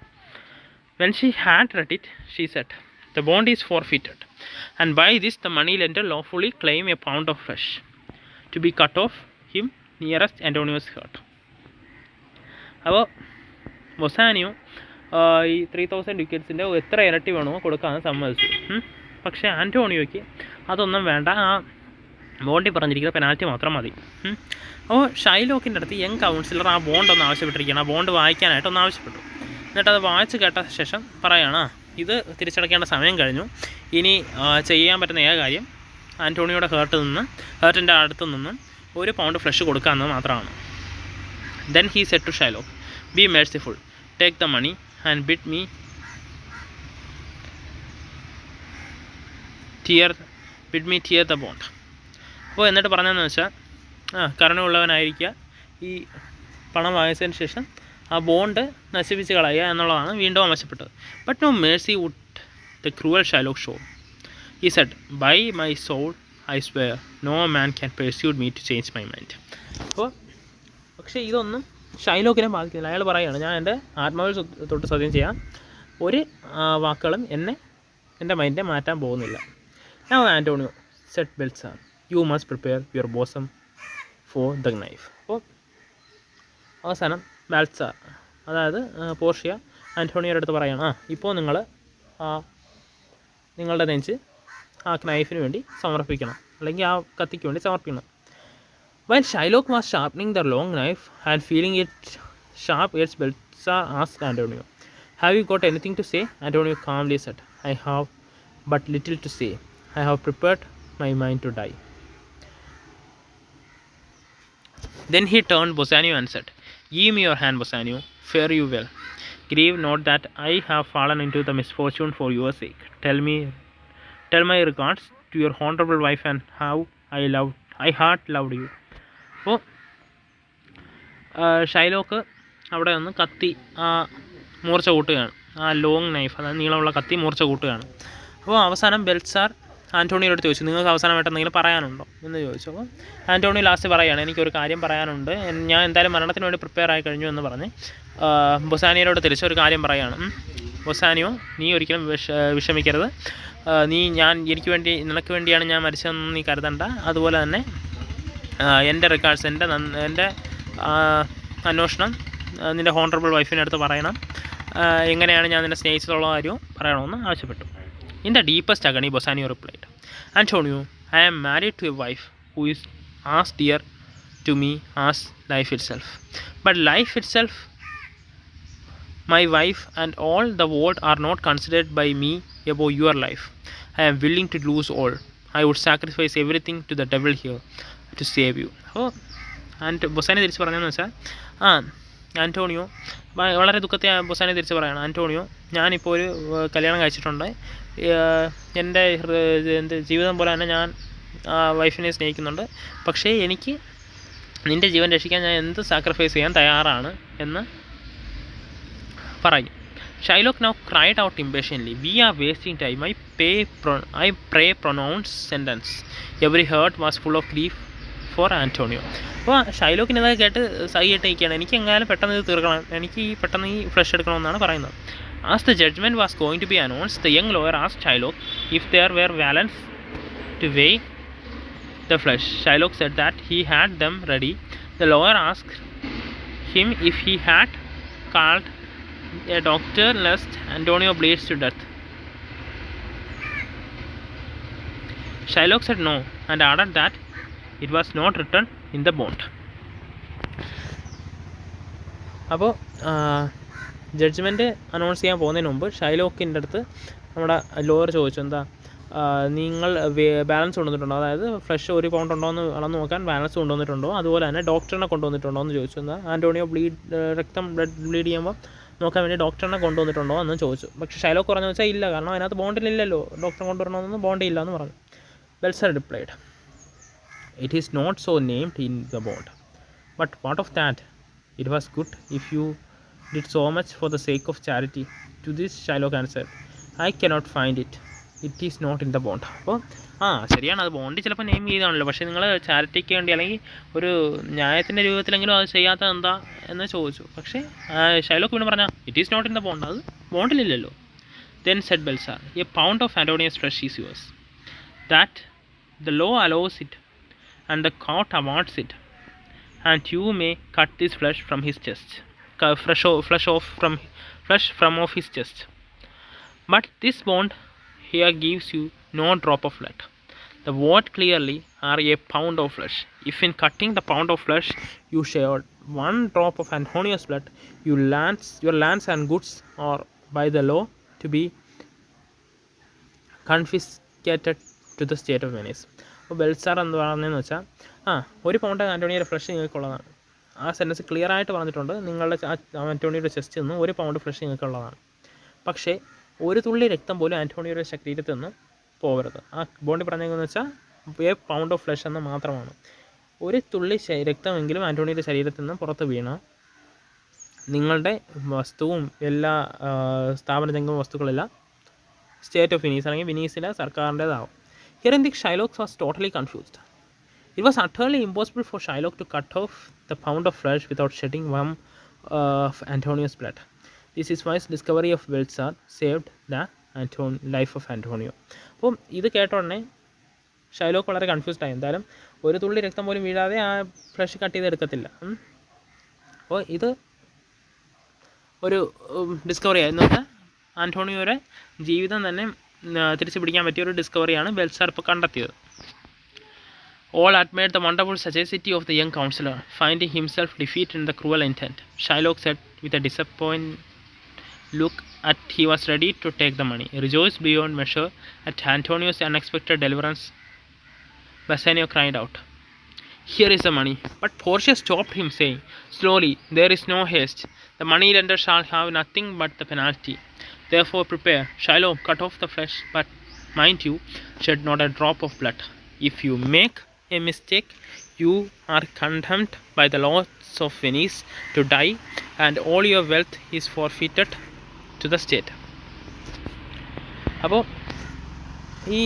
When she had read it, she said, "The bond is forfeited, and by this the moneylender lawfully claim a pound of flesh to be cut off him nearest Antonio's heart." അപ്പോൾ ബൊസാനിയോ ഈ 3,000 ഡ്യൂക്കറ്റ്സിൻ്റെ എത്ര ഇരട്ടി വേണമോ കൊടുക്കാമെന്ന് സമ്മതിച്ചു. പക്ഷേ ആൻറ്റോണിയോയ്ക്ക് അതൊന്നും വേണ്ട, ആ ബോണ്ടിൽ പറഞ്ഞിരിക്കുന്ന പെനാൽറ്റി മാത്രം മതി. അപ്പോൾ ഷൈലോക്കിൻ്റെ അടുത്ത് യങ് കൗൺസിലർ ആ ബോണ്ടൊന്ന് ആവശ്യപ്പെട്ടിരിക്കുകയാണ്, ആ ബോണ്ട് വായിക്കാനായിട്ടൊന്ന് ആവശ്യപ്പെട്ടു. എന്നിട്ടത് വായിച്ച് കേട്ട ശേഷം പറയുകയാണ്, ഇത് തിരിച്ചടയ്ക്കേണ്ട സമയം കഴിഞ്ഞു, ഇനി ചെയ്യാൻ പറ്റുന്ന ഏക കാര്യം ആൻറ്റോണിയോയുടെ ഹേർട്ടിൻ്റെ അടുത്ത് നിന്നും ഒരു പൗണ്ട് ഫ്ലഷ് കൊടുക്കാമെന്ന് മാത്രമാണ്. Then he said to Shylock, "Be merciful, take the money and bid me tear the bond." അപ്പോൾ എന്നിട്ട് പറഞ്ഞതെന്ന് വെച്ചാൽ കരുണയുള്ളവനായിരിക്കുക, ഈ പണം വാങ്ങിച്ചതിന് ശേഷം ആ ബോണ്ട് നശിപ്പിച്ച് കളയുക എന്നുള്ളതാണ് വീണ്ടും ആവശ്യപ്പെട്ടത്. But no mercy would the cruel Shylock show. He said, "By my soul, I swear, no man can persuade me to change my mind." അപ്പോൾ പക്ഷേ ഇതൊന്നും ഷൈലോക്കിനെ ബാധിക്കുന്നില്ല. അയാൾ പറയുകയാണ്, ഞാൻ എൻ്റെ ആത്മാവിൽ തൊട്ട് സത്യം ചെയ്യാം, ഒരു വാക്കുകളും എൻ്റെ മൈൻഡിനെ മാറ്റാൻ പോകുന്നില്ല. Now Antonio said Belsar, you must prepare your bosom for the knife. അപ്പോൾ അവസാനം ബെൽസാർ, അതായത് പോർഷ്യ ആൻറ്റോണിയോയുടെ അടുത്ത് പറയുകയാണ്, ഇപ്പോൾ നിങ്ങൾ നിങ്ങളുടെ നെഞ്ച് ആ നൈഫിന് വേണ്ടി സമർപ്പിക്കണം, അല്ലെങ്കിൽ ആ കത്തിക്ക് വേണ്ടി സമർപ്പിക്കണം. While Shylock was sharpening the long knife and feeling it sharp edge, Belsar asked Antonio, "Have you got anything to say?" Antonio calmly said, "I have but little to say. I have prepared my mind to die." Then he turned Bassanio and said, "Give me your hand, Bassanio. Fare you well. Grieve not that I have fallen into the misfortune for your sake. Tell my regards to your honorable wife and how I heart loved you." അപ്പോൾ Shylock അവിടെ നിന്ന് കത്തി മൂർച്ച കൂട്ടുകയാണ്, ആ long knife, അതായത് നീളമുള്ള കത്തി മൂർച്ച കൂട്ടുകയാണ്. അപ്പോൾ അവസാനം ബെൽസാർ ആൻറ്റോണിയോട് ചോദിച്ചു, നിങ്ങൾക്ക് അവസാനമായിട്ട് എന്തെങ്കിലും പറയാനുണ്ടോ എന്ന് ചോദിച്ചു. അപ്പോൾ ആൻറ്റോണിയോ ലാസ്റ്റ് പറയുകയാണ്, എനിക്കൊരു കാര്യം പറയാനുണ്ട്, ഞാൻ എന്തായാലും മരണത്തിന് വേണ്ടി പ്രിപ്പയർ ആയി കഴിഞ്ഞു എന്ന് പറഞ്ഞ് ബൊസാനിയോട് തിരിച്ചൊരു കാര്യം പറയുകയാണ്. ബൊസാനിയോ, നീ ഒരിക്കലും വിഷമിക്കരുത്, നിനക്ക് വേണ്ടിയാണ് ഞാൻ മരിച്ചതെന്ന് നീ കരുതണ്ട. അതുപോലെ തന്നെ എൻ്റെ റെക്കാർഡ്സ്, എൻ്റെ അന്വേഷണം നിൻ്റെ ഹോണറബിൾ വൈഫിൻ്റെ അടുത്ത് പറയണം, എങ്ങനെയാണ് ഞാൻ നിന്നെ സ്നേഹിച്ചിട്ടുള്ള കാര്യവും പറയണമെന്ന് ആവശ്യപ്പെട്ടു. In the deepest agony, Bassanio replied, "Antonio, I am married to a wife who is as dear to me as life itself. But life itself, my wife, and all the world are not considered by me above your life. I am willing to lose all. I would sacrifice everything to the devil here to save you." അപ്പോൾ ബൊസാനിയോ തിരിച്ച് പറഞ്ഞതെന്ന് വെച്ചാൽ, Antonio വളരെ ദുഃഖത്തെ ബൊസാനിയോ തിരിച്ച് പറയുകയാണ്, Antonio, ഞാനിപ്പോൾ ഒരു കല്യാണം കഴിച്ചിട്ടുണ്ട്, എൻ്റെ ജീവിതം പോലെ തന്നെ ഞാൻ വൈഫിനെ സ്നേഹിക്കുന്നുണ്ട്, പക്ഷേ എനിക്ക് നിൻ്റെ ജീവൻ രക്ഷിക്കാൻ ഞാൻ എന്ത് സാക്രിഫൈസ് ചെയ്യാൻ തയ്യാറാണ് എന്ന് പറയും. Shylock now cried out impatiently, "We are wasting time. I pray pronounce sentence." Every heart was full of grief for Antonio. അപ്പോൾ ഷൈലോക്കിന് ഇതൊക്കെ കേട്ട് സഹിയിട്ട് നിൽക്കുകയാണ്, എനിക്ക് എങ്ങാനും പെട്ടെന്ന് ഇത് തീർക്കണം, എനിക്ക് പെട്ടെന്ന് ഈ ഫ്ലഷ് എടുക്കണമെന്നാണ് പറയുന്നത്. As the judgment was going to be announced, the young lawyer asked Shylock if there were balance to weigh the flesh. Shylock said that he had them ready. The lawyer asked him if he had called a doctor lest Antonio bleeds to death. Shylock said no and added that it was not written in the bond. അപ്പോൾ judgement announce ചെയ്യാൻ പോകുന്നതിന് മുമ്പ് ഷൈലോക്കിൻ്റെ അടുത്ത് നമ്മുടെ lawyer ചോദിച്ചു, എന്താ നിങ്ങൾ balance കൊണ്ടുവന്നിട്ടുണ്ടോ, അതായത് ഫ്ലഷ് 1 പൗണ്ട് ഉണ്ടോ എന്ന് അളന്ന് നോക്കാൻ ബാലൻസ് കൊണ്ടുവന്നിട്ടുണ്ടോ, അതുപോലെ തന്നെ ഡോക്ടറിനെ കൊണ്ടുവന്നിട്ടുണ്ടോ എന്ന് ചോദിച്ചു. എന്താ ആൻറ്റോണിയോ ബ്ലഡ് ബ്ലീഡ് ചെയ്യുമ്പോൾ നോക്കാൻ വേണ്ടി ഡോക്ടറിനെ കൊണ്ടുവന്നിട്ടുണ്ടോ എന്ന് ചോദിച്ചു. പക്ഷേ ഷൈലോക്ക് പറഞ്ഞു വെച്ചാൽ ഇല്ല, കാരണം അതിനകത്ത് ബോണ്ടിലില്ലല്ലോ, ഡോക്ടറെ കൊണ്ടുവരണമെന്ന് ബോണ്ടില്ല എന്ന് പറഞ്ഞു. ബെൽസർ replied, "It is not so named in the bond. But what of that? It was good if you did so much for the sake of charity." To this Shylock answered, "I cannot find it. It is not in the bond." അപ്പോൾ ശരിയാണ്, അത് bond ചിലപ്പോൾ name ചെയ്താണല്ലോ, പക്ഷേ നിങ്ങൾ ചാരിറ്റിക്ക് വേണ്ടി അല്ലെങ്കിൽ ഒരു ന്യായത്തിൻ്റെ രൂപത്തിലെങ്കിലും അത് ചെയ്യാത്തത് എന്താ എന്ന് ചോദിച്ചു. പക്ഷേ ഷൈലോക്ക് പിന്നെ പറഞ്ഞാൽ "It is not in the bond." അത് ബോണ്ടിലില്ലല്ലോ. Then said Belsar, "A pound of Antonius flesh is yours. That the law allows it and the court awards it, and you may cut this flesh from his chest, flesh from off his chest. But this bond here gives you no drop of blood. The word clearly are a pound of flesh. If in cutting the pound of flesh you shed 1 drop of Antonius blood, your lands and goods are by the law to be confiscated to the state of Venice." അപ്പോൾ ബെൽസാർ എന്ന് പറഞ്ഞതെന്ന് വെച്ചാൽ 1 pound ആൻറ്റോണിയുടെ flush നിങ്ങൾക്കുള്ളതാണ്. ആ sentence clear ആയിട്ട് പറഞ്ഞിട്ടുണ്ട്, നിങ്ങളുടെ ആൻറ്റോണിയുടെ ചെസ്റ്റിൽ നിന്ന് 1 pound flush നിങ്ങൾക്കുള്ളതാണ്. പക്ഷേ 1 തുള്ളി രക്തം പോലും ആൻറ്റോണിയുടെ ശരീരത്തിൽ നിന്ന് പോകരുത്. ആ ബോണ്ടി പറഞ്ഞതെന്ന് വെച്ചാൽ A pound of flesh എന്ന് മാത്രമാണ്. 1 തുള്ളി രക്തമെങ്കിലും ആൻറ്റോണിയുടെ ശരീരത്തിൽ നിന്ന് പുറത്ത് വീണ നിങ്ങളുടെ വസ്തുവും എല്ലാ സ്ഥാപനജംഗമ വസ്തുക്കളെല്ലാം സ്റ്റേറ്റ് ഓഫ് വെനീസ് അല്ലെങ്കിൽ വെനീസിലെ സർക്കാരിൻ്റേതാവും. Here in the Shylock was totally confused. It was utterly impossible for Shylock to cut off the pound of flesh without shedding one of Antonio's blood. This is why the discovery of Belsar saved the life of Antonio. അപ്പോൾ ഇത് കേട്ട ഉടനെ Shylock വളരെ confused ആയി. എന്തായാലും ഒരു തുള്ളി രക്തം പോലും വീഴാതെ ആ ഫ്ലഷ് കട്ട് ചെയ്ത് എടുക്കത്തില്ല. അപ്പോൾ ഇത് ഒരു ഡിസ്കവറി ആയിരുന്നു. ആൻറ്റോണിയോയുടെ ജീവിതം തന്നെ തിരിച്ചു പിടിക്കാൻ പറ്റിയ ഒരു ഡിസ്കവറിയാണ് ബെൽസാർ ഇപ്പോൾ കണ്ടെത്തിയത്. All admired the wonderful sagacity of the young counselor. Finding himself defeated in the cruel intent, Shylock said with a disappointed look at he was ready to take the money. Rejoiced beyond measure at Antonio's unexpected deliverance, Bassanio cried out, "Here is the money." But Portia stopped him, saying, "Slowly, there is no haste. The money lender shall have nothing but the penalty. Therefore prepare. Shylock, cut off the flesh, but mind you, shed not a drop of blood. If you make a mistake, you are condemned by the laws of Venice to die, and all your wealth is forfeited to the state." അപ്പോൾ ഈ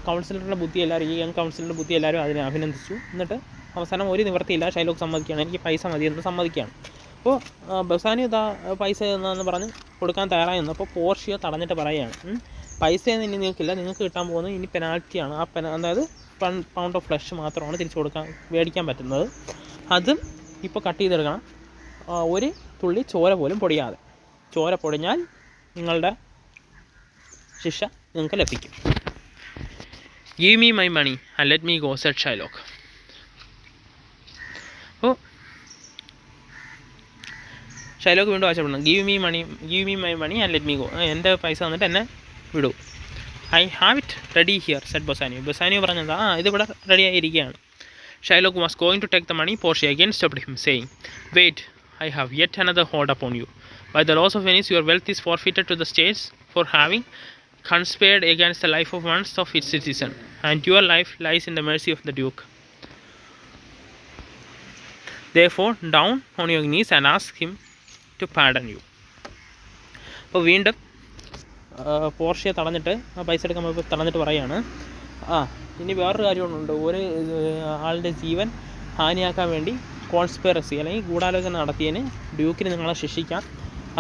കൗൺസിലറുടെ ബുദ്ധി എല്ലാവരും, ഈ young കൗൺസിലറുടെ ബുദ്ധി എല്ലാവരും അതിനെ അഭിനന്ദിച്ചു. എന്നിട്ട് അവസാനം ഒരു നിവൃത്തിയില്ല, ഷൈലോക്ക് സമ്മതിക്കുകയാണ്, എനിക്ക് പൈസ മതി എന്ന് സമ്മതിക്കുകയാണ്. അപ്പോൾ ബസാനിയോ പൈസ എന്ന് പറഞ്ഞ് കൊടുക്കാൻ തയ്യാറായി നിന്നു. അപ്പോൾ പോർഷ്യ തടഞ്ഞിട്ട് പറയുകയാണ്, പൈസയൊന്നും ഇനി നിങ്ങൾക്കില്ല, നിങ്ങൾക്ക് കിട്ടാൻ പോകുന്നത് ഇനി പെനാൽറ്റിയാണ്. ആ അതായത് പൗണ്ട് ഓഫ് ഫ്ലഷ് മാത്രമാണ് തിരിച്ചു മേടിക്കാൻ പറ്റുന്നത്. അതും ഇപ്പോൾ കട്ട് ചെയ്തെടുക്കണം, ഒരു തുള്ളി ചോര പോലും പൊടിയാതെ. ചോര പൊടിഞ്ഞാൽ നിങ്ങളുടെ ശിക്ഷ നിങ്ങൾക്ക് ലഭിക്കും. "Give me my money and let me go," said Shylock. അപ്പോൾ ഷൈലോക്ക് വീണ്ടും ആവശ്യപ്പെടണം, "Give me my money and let me go." എൻ്റെ പൈസ തന്നിട്ട് എന്നെ വിടൂ. "I have it ready here," said Bassanio. Bassanio പറഞ്ഞത്, ഇതിവിടെ റെഡി ആയിരിക്കുകയാണ്. Shylock was going to take the money. Portia again stopped him, saying, "Wait, I have yet another hold upon you. By the laws of Venice, your wealth is forfeited to the states for having conspired against the life of one of its citizens, and your life lies in the mercy of the Duke. Therefore, down on your knees and ask him to pardon you." അപ്പോൾ വീണ്ടും Portia തടഞ്ഞിട്ട് പൈസ എടുക്കാൻ പോയപ്പോൾ തടഞ്ഞിട്ട് പറയുകയാണ്, ഇനി വേറൊരു കാര്യമുണ്ട്. ഒരു ആളുടെ ജീവൻ ഹാനിയാക്കാൻ വേണ്ടി കോൺസ്പിറസി അല്ലെങ്കിൽ ഗൂഢാലോചന നടത്തിയതിന് ഡ്യൂക്കിന് നിങ്ങളെ ശിക്ഷിക്കാം.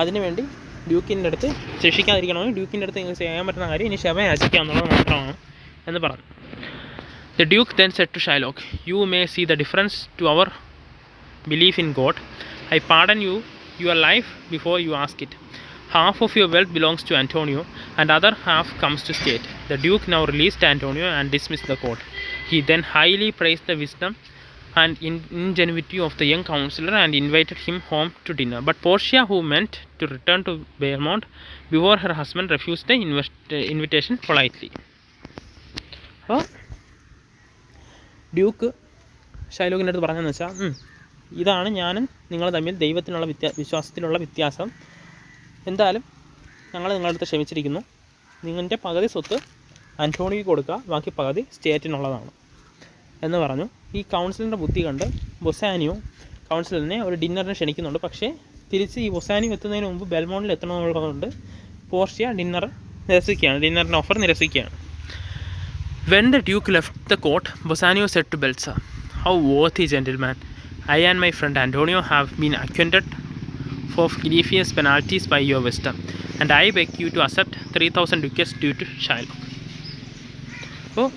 അതിനുവേണ്ടി ഡ്യൂക്കിൻ്റെ അടുത്ത് ശിക്ഷിക്കാതിരിക്കണമെങ്കിൽ ഡ്യൂക്കിൻ്റെ അടുത്ത് നിങ്ങൾക്ക് ചെയ്യാൻ പറ്റുന്ന കാര്യം ഇനി ക്ഷമ യാചിക്കുക എന്നുള്ളത് മാത്രമാണ് എന്ന് പറഞ്ഞു. The Duke then said to Shylock, "You may see the difference to our belief in God. I pardon you your life before you ask it. Half of your wealth belongs to Antonio, and other half comes to state." The Duke now released Antonio and dismissed the court. He then highly praised the wisdom and ingenuity of the young counselor and invited him home to dinner. But Portia, who meant to return to Vermont before her husband, refused the invitation politely. അപ്പോൾ Duke ഷൈലോക്കിൻ്റെ അടുത്ത് പറഞ്ഞതെന്ന് വെച്ചാൽ, ഇതാണ് ഞാനും നിങ്ങൾ തമ്മിൽ ദൈവത്തിനുള്ള വിശ്വാസത്തിലുള്ള വ്യത്യാസം. എന്തായാലും ഞങ്ങൾ നിങ്ങളുടെ അടുത്ത് ക്ഷമിച്ചിരിക്കുന്നു. നിങ്ങളുടെ പകുതി സ്വത്ത് ആൻറ്റോണിയോയ്ക്ക് കൊടുക്കുക, ബാക്കി പകുതി സ്റ്റേറ്റിനുള്ളതാണ് എന്ന് പറഞ്ഞു. ഈ കൗൺസിലറിൻ്റെ ബുദ്ധി കണ്ട് ബൊസാനിയോ കൗൺസിലറിനെ ഒരു ഡിന്നറിന് ക്ഷണിക്കുന്നുണ്ട്. പക്ഷേ തിരിച്ച് ഈ ബൊസാനിയോ എത്തുന്നതിന് മുമ്പ് ബെൽമോണ്ടിൽ എത്തണമെന്നുള്ളതുകൊണ്ട് പോർഷ്യ ഡിന്നറിൻ്റെ ഓഫർ നിരസിക്കുകയാണ്. When the Duke left the court, Bassanio said to Belsar, "How worthy gentleman, I and my friend Antonio have been acquitted for grievous penalties by your wisdom, and I beg you to accept 3,000 ducats due to Shylock." അപ്പോൾ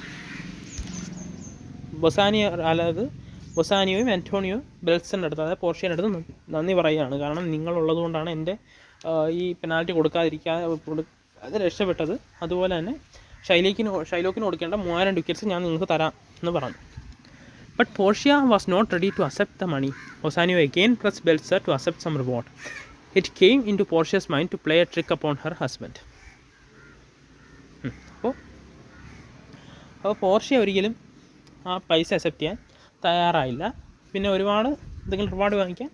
ബൊസാനിയോയും Antonio ബെൽസറിൻ്റെ അടുത്ത്, അതായത് പോർഷ്യൻ്റെ അടുത്ത് നന്ദി പറയുകയാണ്. കാരണം നിങ്ങളുള്ളത് കൊണ്ടാണ് എൻ്റെ ഈ പെനാൽറ്റി കൊടുക്കാതെ രക്ഷപ്പെട്ടത്. അതുപോലെ തന്നെ ഷൈലോക്കിന് കൊടുക്കേണ്ട 3,000 ഡുക്കറ്റ്സ് ഞാൻ നിങ്ങൾക്ക് തരാം എന്ന് പറഞ്ഞു. But Portia was not ready to accept the money. Bassanio again pressed Belsar to accept some reward. It came into Portia's mind to play a trick upon her husband. അപ്പോൾ പോർഷ്യ ഒരിക്കലും ആ പൈസ അക്സെപ്റ്റ് ചെയ്യാൻ തയ്യാറായില്ല. പിന്നെ എന്തെങ്കിലും reward വാങ്ങിക്കാൻ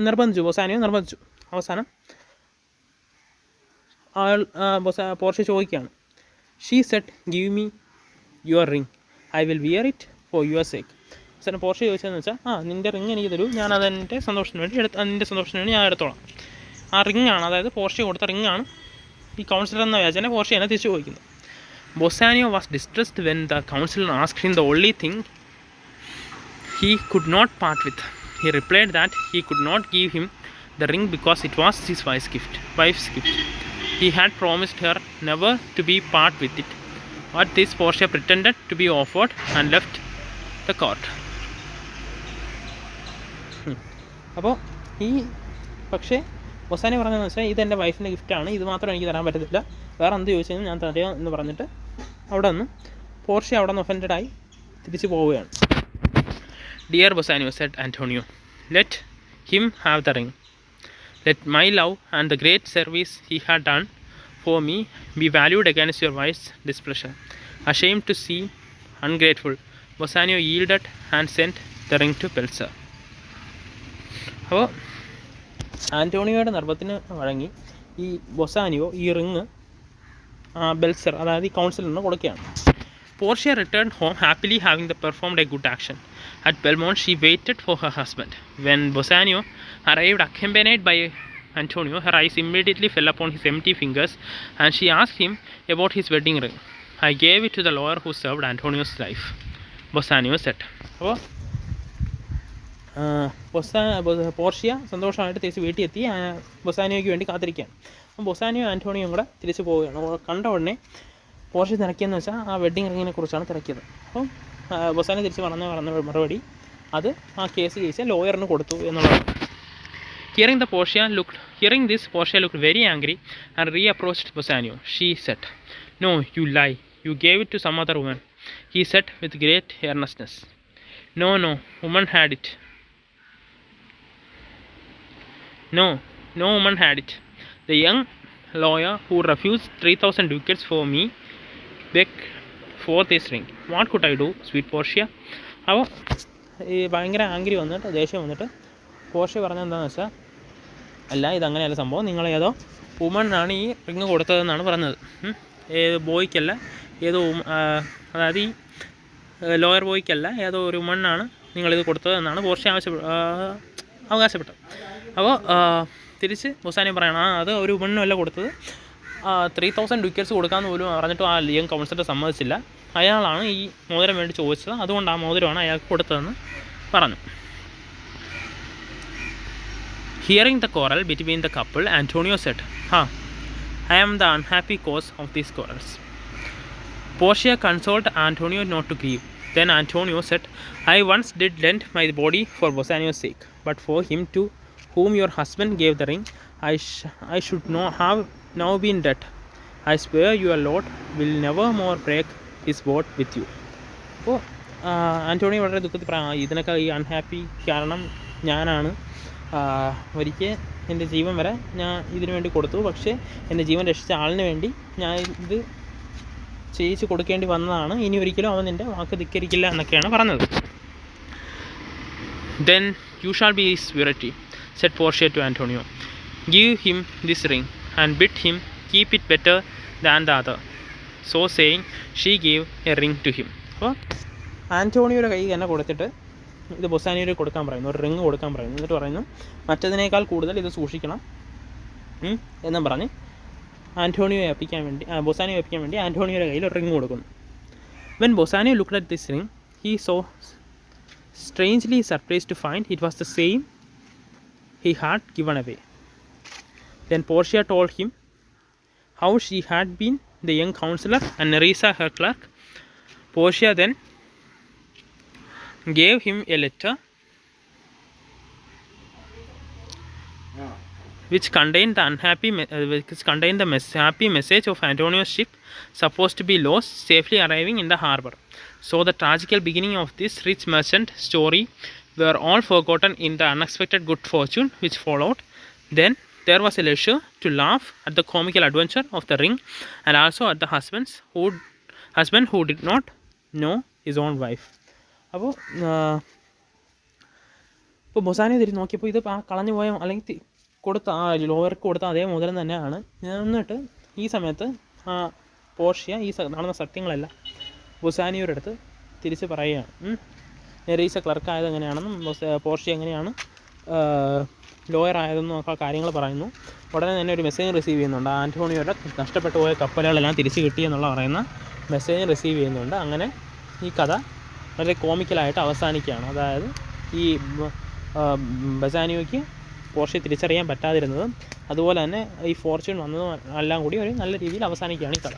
നിർബന്ധിച്ചു. ബൊസാനിയോ നിർബന്ധിച്ചു. അവസാനം പോർഷ്യ ചോദിക്കുകയാണ്. She said, "Give me your ring. I will wear it for your sake." അവസാനം പോർഷ്യ ചോദിച്ചതെന്ന് വെച്ചാൽ നിൻ്റെ റിങ് എനിക്ക് തരൂ, ഞാൻ അതെൻ്റെ സന്തോഷത്തിന് വേണ്ടി നിൻ്റെ സന്തോഷത്തിന് വേണ്ടി ഞാൻ എടുത്തോളാം. ആ റിങ്ങാണ്, അതായത് പോർഷ്യ കൊടുത്ത റിങ്ങാണ് ഈ കൗൺസിലർ എന്ന വ്യാജനെ പോർഷ്യനെ തിരിച്ചു ചോദിക്കുന്നത്. Bassanio was distressed when the counsellor asked him the only thing he could not part with. He replied that he could not give him the ring because it was his wife's gift. He had promised her never to be part with it. But this Portia pretended to be offered and left the court. അപ്പോൾ ഈ പക്ഷേ ബൊസാനിയോ പറഞ്ഞതെന്ന് വെച്ചാൽ ഇതെൻ്റെ വൈഫിൻ്റെ ഗിഫ്റ്റാണ്, ഇത് മാത്രം എനിക്ക് തരാൻ പറ്റത്തില്ല, വേറെ എന്ത് ചോദിച്ചാലും ഞാൻ തരാം എന്ന് പറഞ്ഞിട്ട് അവിടെ നിന്ന് പോർഷ്യ അവിടെ നിന്ന് ഒഫൻഡഡായി തിരിച്ചു പോവുകയാണ്. Dear Bassanio, said Antonio, let him have the ring. Let my love and the great service he had done for me be valued against your wife's displeasure. Ashamed to seem ungrateful, Bassanio yielded and sent the ring to Pelser. അപ്പോൾ ആൻറ്റോണിയോയുടെ നിർബന്ധത്തിന് വഴങ്ങി ഈ ബൊസാനിയോ ഈ ring ബെൽസർ, അതായത് ഈ കൗൺസിലറിന് കൊടുക്കുകയാണ്. Portia returned home happily, having performed a good action. At Belmont, she waited for her husband. When Bassanio arrived accompanied by Antonio, her eyes immediately fell upon his empty fingers, and she asked him about his wedding ring. I gave it to the lawyer who served Antonio's life, Bassanio said. അപ്പോൾ Portia സന്തോഷമായിട്ട് തിരിച്ച് വീട്ടിൽ എത്തി ബൊസാനിയോയ്ക്ക് വേണ്ടി കാത്തിരിക്കുകയാണ്. അപ്പം ബൊസാനിയോ ആൻറ്റോണിയോയും കൂടെ തിരിച്ച് പോവുകയാണ്. കണ്ട ഉടനെ പോർഷ്യ തിരക്കിയെന്ന് വെച്ചാൽ ആ വെഡ്ഡിങ് റിങ്ങിനെ കുറിച്ചാണ് തിരക്കിയത്. അപ്പം ബൊസാനിയോ തിരിച്ച് പറഞ്ഞ മറുപടി അത് ആ കേസ് ജയിച്ച ലോയറിന് കൊടുത്തു എന്നുള്ളതാണ്. Hearing this, Portia looked very angry and reapproached Bassanio. She said, "No, you lie. You gave it to some other woman," he said with great earnestness. No, woman had it. No woman had it. The young lawyer who refused 3,000 ducats for me begged for this ring. What could I do, sweet Portia? അപ്പോൾ ഈ ഭയങ്കര angry വന്നിട്ട് ദേഷ്യം വന്നിട്ട് Portia പറഞ്ഞത് എന്താണെന്ന് വെച്ചാൽ, അല്ല ഇതങ്ങനെയല്ല സംഭവം, നിങ്ങളേതോ വുമണ്ണാണ് ഈ റിങ് കൊടുത്തതെന്നാണ് പറഞ്ഞത്. ഏത് ബോയ്ക്കല്ല, ഏതോ അതായത് ഈ ലോയർ ബോയ്ക്കല്ല, ഏതോ ഒരു വുമണ്ണാണ് നിങ്ങളിത് കൊടുത്തതെന്നാണ് പോർഷ്യ അവകാശപ്പെട്ടത്. അപ്പോൾ തിരിച്ച് ബൊസാനിയോ പറയണം, അത് ഒരു വുമണ്ണും അല്ല കൊടുത്തത്, 3,000 ഡുക്കറ്റ്സ് കൊടുക്കാമെന്ന് പോലും പറഞ്ഞിട്ടും ആ യങ് കൗൺസിലർ സമ്മതിച്ചില്ല. അയാളാണ് ഈ മോതിരം വേണ്ടി ചോദിച്ചത്, അതുകൊണ്ട് ആ മോതിരമാണ് അയാൾക്ക് കൊടുത്തതെന്ന് പറഞ്ഞു. Hearing the quarrel between the couple, Antonio said, I am the unhappy cause of these quarrels. Portia consoled Antonio not to grieve. Then Antonio said, I once did lend my body for Bassanio's sake, but for him to whom your husband gave the ring, I should not have now been dead. I swear your Lord will never more break his word with you. അപ്പോൾ Antonio വളരെ ദുഃഖത്തിൽ പറയാം, ഇതിനൊക്കെ ഈ unhappy കാരണം ഞാനാണ്. ഒരിക്കൽ എൻ്റെ ജീവൻ വരെ ഞാൻ ഇതിനു വേണ്ടി കൊടുത്തു, പക്ഷേ എൻ്റെ ജീവൻ രക്ഷിച്ച ആളിന് വേണ്ടി ഞാൻ ഇത് ചെയ്യിച്ച് കൊടുക്കേണ്ടി വന്നതാണ്. ഇനി ഒരിക്കലും അവൻ നിൻ്റെ വാക്ക് ധിക്കരിക്കില്ല എന്നൊക്കെയാണ് പറഞ്ഞത്. Then you shall be his surety, said Portia to Antonio. Give him this ring and bid him keep it better than the other. So saying, she gave a ring to him. അപ്പോൾ ആൻറ്റോണിയോയുടെ കൈ തന്നെ കൊടുത്തിട്ട് ഇത് ബൊസാനിയോയിൽ കൊടുക്കാൻ പറയുന്നു, ഒരു ring കൊടുക്കാൻ പറയുന്നു. എന്നിട്ട് പറയുന്നു, മറ്റതിനേക്കാൾ കൂടുതൽ ഇത് സൂക്ഷിക്കണം എന്നും പറഞ്ഞ് ബൊസാനിയോയെ ഏൽപ്പിക്കാൻ വേണ്ടി ആൻറ്റോണിയോയുടെ കയ്യിൽ ഒരു റിങ് കൊടുക്കുന്നു. When Bassanio looked at this ring, he saw strangely surprised to find it was the same he had given away. Then Portia told him how she had been the young counselor and Nerissa her clerk. Portia then gave him a letter which contained the happy message of Antonio's ship supposed to be lost safely arriving in the harbor. So the tragical beginning of this rich merchant story were all forgotten in the unexpected good fortune which followed. Then there was a leisure to laugh at the comical adventure of the ring and also at the husband who did not know his own wife. അപ്പോൾ ബൊസാനിയോ തിരിഞ്ഞ് നോക്കിയപ്പോൾ ഇത് ആ കളഞ്ഞു പോയ അല്ലെങ്കിൽ കൊടുത്ത ആ ലോയർക്ക് കൊടുത്ത അതേ മോതിരം തന്നെയാണ്. എന്നിട്ട് ഈ സമയത്ത് പോർഷ്യ ഈ നടന്ന സത്യങ്ങളെല്ലാം ബൊസാനിയോയുടെ അടുത്ത് തിരിച്ച് പറയുകയാണ്. നെറീസ ക്ലർക്ക് ആയത് എങ്ങനെയാണെന്നും പോർഷ്യ എങ്ങനെയാണ് ലോയർ ആയതെന്നും ഒക്കെ കാര്യങ്ങൾ പറയുന്നു. ഉടനെ തന്നെ ഒരു മെസ്സേജ് റിസീവ് ചെയ്യുന്നുണ്ട്. ആൻ്റോണിയോയുടെ നഷ്ടപ്പെട്ടു പോയ കപ്പലുകളെല്ലാം തിരിച്ച് കിട്ടിയെന്നുള്ള പറയുന്ന മെസ്സേജ് റിസീവ് ചെയ്യുന്നുണ്ട്. അങ്ങനെ ഈ കഥ വളരെ കോമിക്കലായിട്ട് അവസാനിക്കുകയാണ്. അതായത് ഈ ബസാനിയോയ്ക്ക് പോർഷ്യ തിരിച്ചറിയാൻ പറ്റാതിരുന്നതും അതുപോലെ തന്നെ ഈ ഫോർച്യൂൺ വന്നതും എല്ലാം കൂടി ഒരു നല്ല രീതിയിൽ അവസാനിക്കുകയാണ് ഈ കഥ.